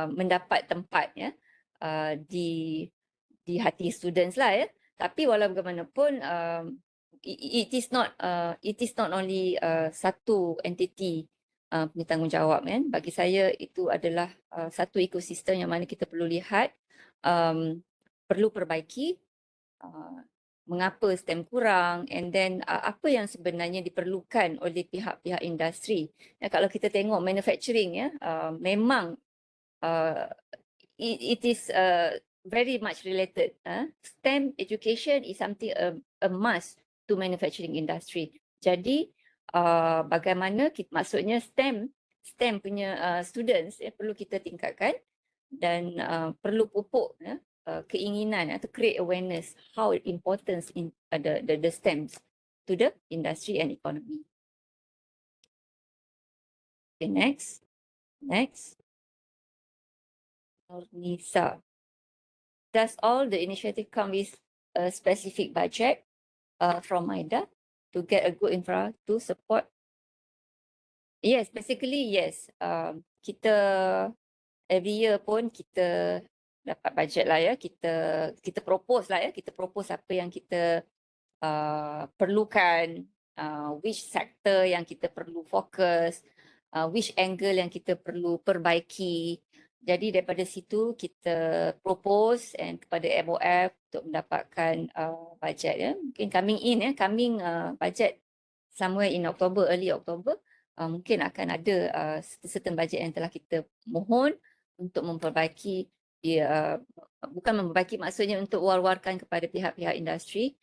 mendapat tempat ya di hati students lah ya. Tapi walau bagaimanapun it is not only satu entiti punya tanggungjawab kan. Bagi saya itu adalah satu ekosistem yang mana kita perlu lihat, perlu perbaiki mengapa STEM kurang, and then apa yang sebenarnya diperlukan oleh pihak-pihak industri. Ya, kalau kita tengok manufacturing ya, memang it is very much related. STEM education is something a must to manufacturing industry. Jadi bagaimana maksudnya STEM punya students perlu kita tingkatkan dan perlu pupuk keinginan atau create awareness how important in the STEMs to the industry and economy. Okay, next. Nisa. Does all the initiative come with a specific budget from MIDA to get a good infra to support? Yes, basically yes. Kita every year pun kita dapat budget lah ya. Kita propose lah ya. Kita propose apa yang kita perlukan, which sector yang kita perlu fokus, which angle yang kita perlu perbaiki. Jadi daripada situ kita propose and kepada MOF untuk mendapatkan budget ya. Mungkin coming budget somewhere in October, early October, mungkin akan ada certain budget yang telah kita mohon untuk memperbaiki, bukan memperbaiki maksudnya untuk war-warkan kepada pihak-pihak industri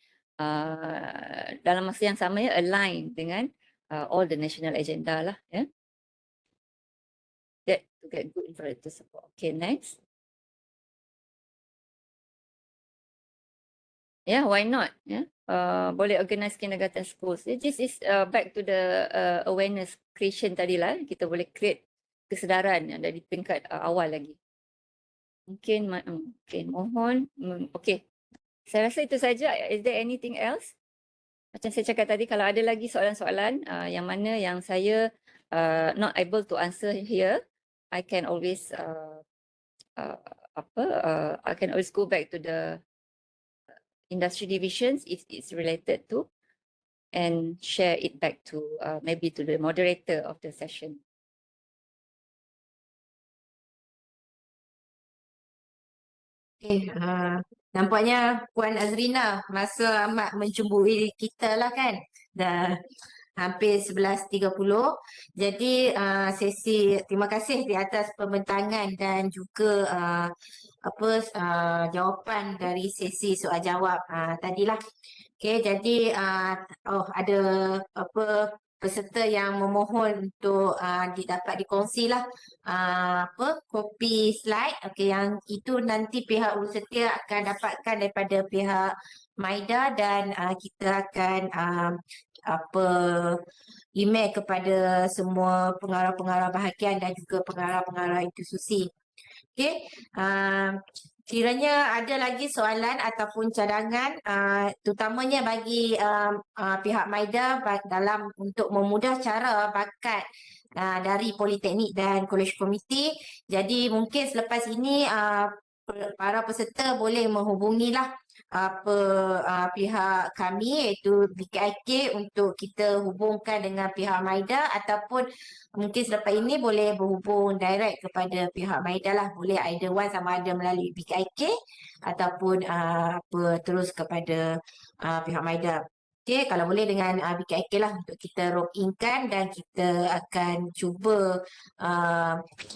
dalam masa yang sama ya, align dengan all the national agenda lah ya. That to get good infrastructure support. Okay, next. Yeah, why not? Yeah, boleh organize kindergarten schools. This is back to the awareness creation tadi lah. Kita boleh create kesedaran yang dari tingkat awal lagi. Mungkin, mohon. Okay, saya rasa itu saja. Is there anything else? Macam saya cakap tadi, kalau ada lagi soalan-soalan yang mana yang saya not able to answer here, I can always I can always go back to the industry divisions if it's related to, and share it back to maybe to the moderator of the session. Okay, nampaknya Puan Azrina masa amat mencuburi kita lah kan. Dah hampir 11.30. Jadi sesi terima kasih di atas pembentangan dan juga jawapan dari sesi soal jawab tadilah. Okey, jadi ada peserta yang memohon untuk dapat dikongsilah kopi slide. Okey, yang itu nanti pihak peserta akan dapatkan daripada pihak MIDA dan kita akan email kepada semua pengarah-pengarah bahagian dan juga pengarah-pengarah institusi. Okey, kiranya ada lagi soalan ataupun cadangan terutamanya bagi pihak MIDA dalam untuk memudah cara bakat dari Politeknik dan Kolej Komuniti. Jadi mungkin selepas ini para peserta boleh menghubungilah pihak kami iaitu BKK untuk kita hubungkan dengan pihak MIDA, ataupun mungkin selepas ini boleh berhubung direct kepada pihak MIDA lah. Boleh either one, sama ada melalui BKK ataupun terus kepada pihak MIDA. Okey, kalau boleh dengan BKK lah untuk kita log in kan, dan kita akan cuba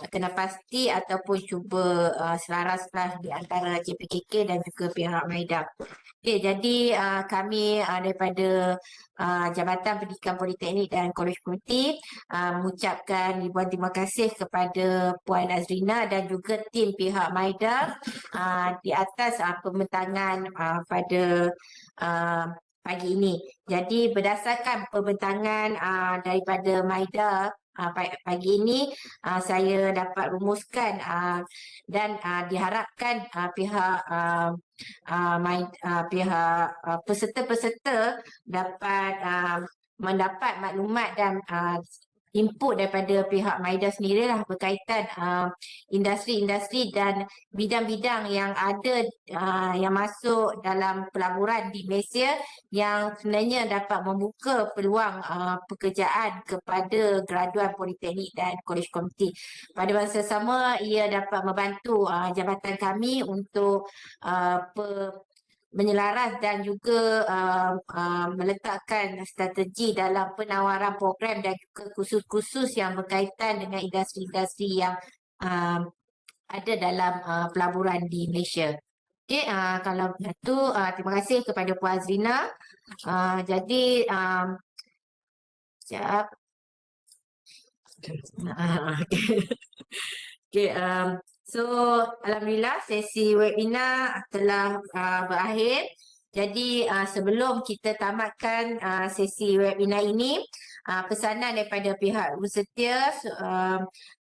kena pasti ataupun cuba selaraslah di antara JPPKK dan juga pihak MIDA. Okey, jadi kami daripada Jabatan Pendidikan Politeknik dan Kolej Komuniti mengucapkan ribuan terima kasih kepada Puan Azrina dan juga tim pihak MIDA di atas pembentangan pada pagi ini. Jadi berdasarkan pembentangan daripada MIDA pagi ini, saya dapat rumuskan dan diharapkan pihak peserta-peserta dapat mendapat maklumat dan input daripada pihak MIDA sendirilah berkaitan industri-industri dan bidang-bidang yang ada yang masuk dalam pelaburan di Malaysia yang sebenarnya dapat membuka peluang pekerjaan kepada graduan politeknik dan kolej komuniti. Pada masa sama, ia dapat membantu jabatan kami untuk menyelaras dan juga meletakkan strategi dalam penawaran program dan juga kursus-kursus yang berkaitan dengan industri-industri yang ada dalam pelaburan di Malaysia. Okey, kalau itu terima kasih kepada Puan Azrina. Jadi sekejap. Okay, so alhamdulillah sesi webinar telah berakhir. Jadi sebelum kita tamatkan sesi webinar ini, pesanan daripada pihak bersedia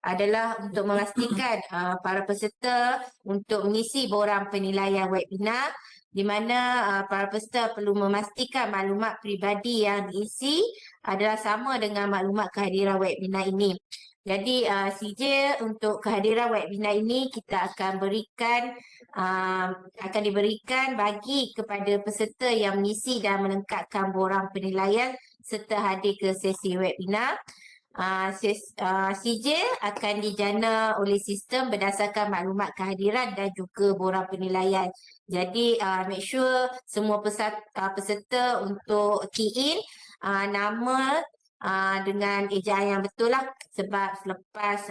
adalah untuk memastikan para peserta untuk mengisi borang penilaian webinar di mana para peserta perlu memastikan maklumat peribadi yang diisi adalah sama dengan maklumat kehadiran webinar ini. Jadi CJ untuk kehadiran webinar ini kita akan diberikan bagi kepada peserta yang mengisi dan melengkapkan borang penilaian serta hadir ke sesi webinar. CJ akan dijana oleh sistem berdasarkan maklumat kehadiran dan juga borang penilaian. Jadi make sure semua peserta untuk key in nama dengan ejaan yang betul lah, sebab selepas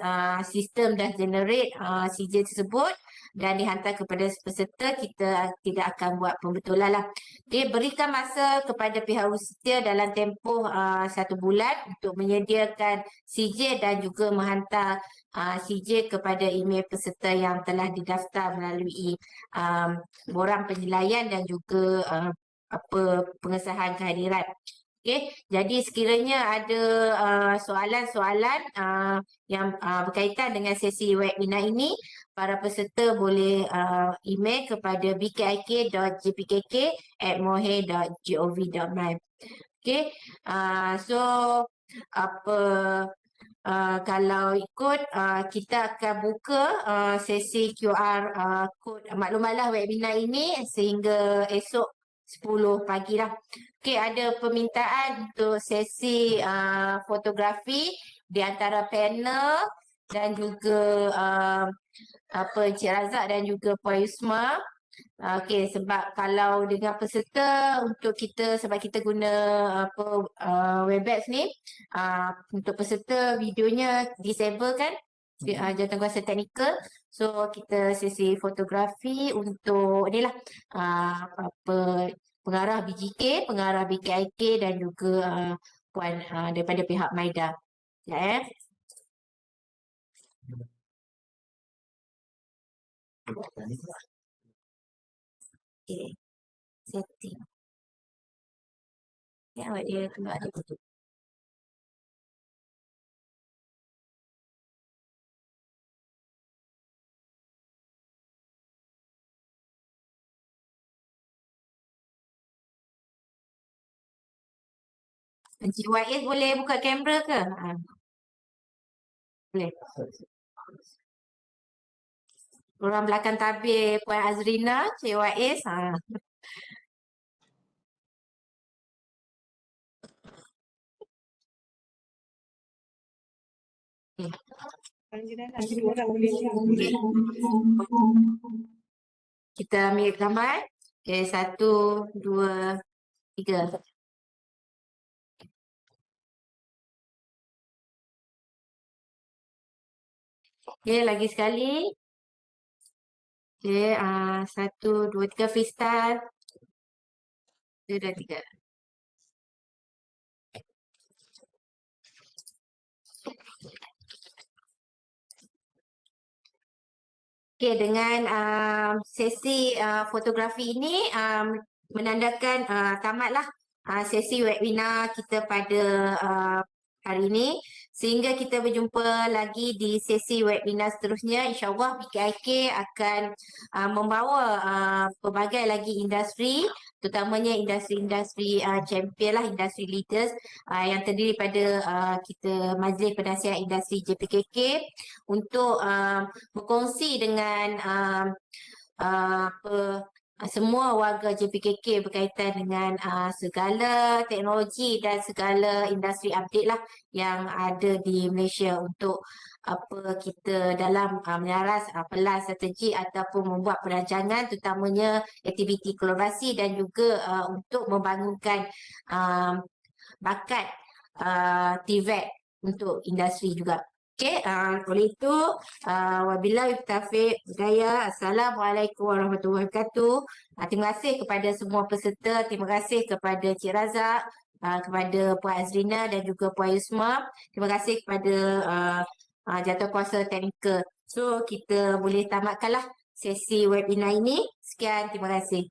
sistem dah generate CJ tersebut dan dihantar kepada peserta, kita tidak akan buat pembetulan lah. Okay, berikan masa kepada pihak bersedia dalam tempoh 1 bulan untuk menyediakan CJ dan juga menghantar CJ kepada email peserta yang telah didaftar melalui borang penilaian dan juga pengesahan kehadiran. Okey, jadi sekiranya ada soalan-soalan yang berkaitan dengan sesi webinar ini, para peserta boleh email kepada bkik.jpkk@mohe.gov.my. Okey, so kalau ikut kita akan buka sesi QR kod maklumatlah webinar ini sehingga esok 10 pagi lah. Okey, ada permintaan untuk sesi fotografi di antara panel dan juga Encik Razak dan juga Puan Yusma. Okey, sebab kalau dengan peserta untuk kita, sebab kita guna Webex ni, untuk peserta videonya disable kan, jawatankuasa teknikal. So kita sesi fotografi untuk ni lah pengarah BGK, pengarah BKIK dan juga puan daripada pihak MIDA. Ya, Okay. Setting. Ya, awak dia keluar dia tutup. Encik Waiz boleh buka kamera ke? Boleh. Orang belakang tabir Puan Azrina, Encik Waiz. Kita ambil gambar. Okay, 1, 2, 3. Okay, lagi sekali. Okay, 1, 2, 3 freestyle. 1, 2, 3. Okay, dengan sesi fotografi ini menandakan tamatlah sesi webinar kita pada hari ini. Sehingga kita berjumpa lagi di sesi webinar seterusnya. InsyaAllah PKK akan membawa pelbagai lagi industri, terutamanya industri-industri champion lah, industri leaders yang terdiri pada kita Majlis Penasihat Industri JPPKK untuk berkongsi dengan semua warga JPPKK berkaitan dengan segala teknologi dan segala industri update lah yang ada di Malaysia untuk kita dalam menyaras pelan strategi ataupun membuat perancangan terutamanya aktiviti kolaborasi dan juga untuk membangunkan bakat TVET untuk industri juga. Okey, oleh itu wabillahi taufiq hidayah. Assalamualaikum warahmatullahi wabarakatuh. Terima kasih kepada semua peserta, terima kasih kepada Cik Razak, kepada Puan Azrina dan juga Puan Yusma. Terima kasih kepada Jawatankuasa Teknikal. So, kita boleh tamatkanlah sesi webinar ini. Sekian, terima kasih.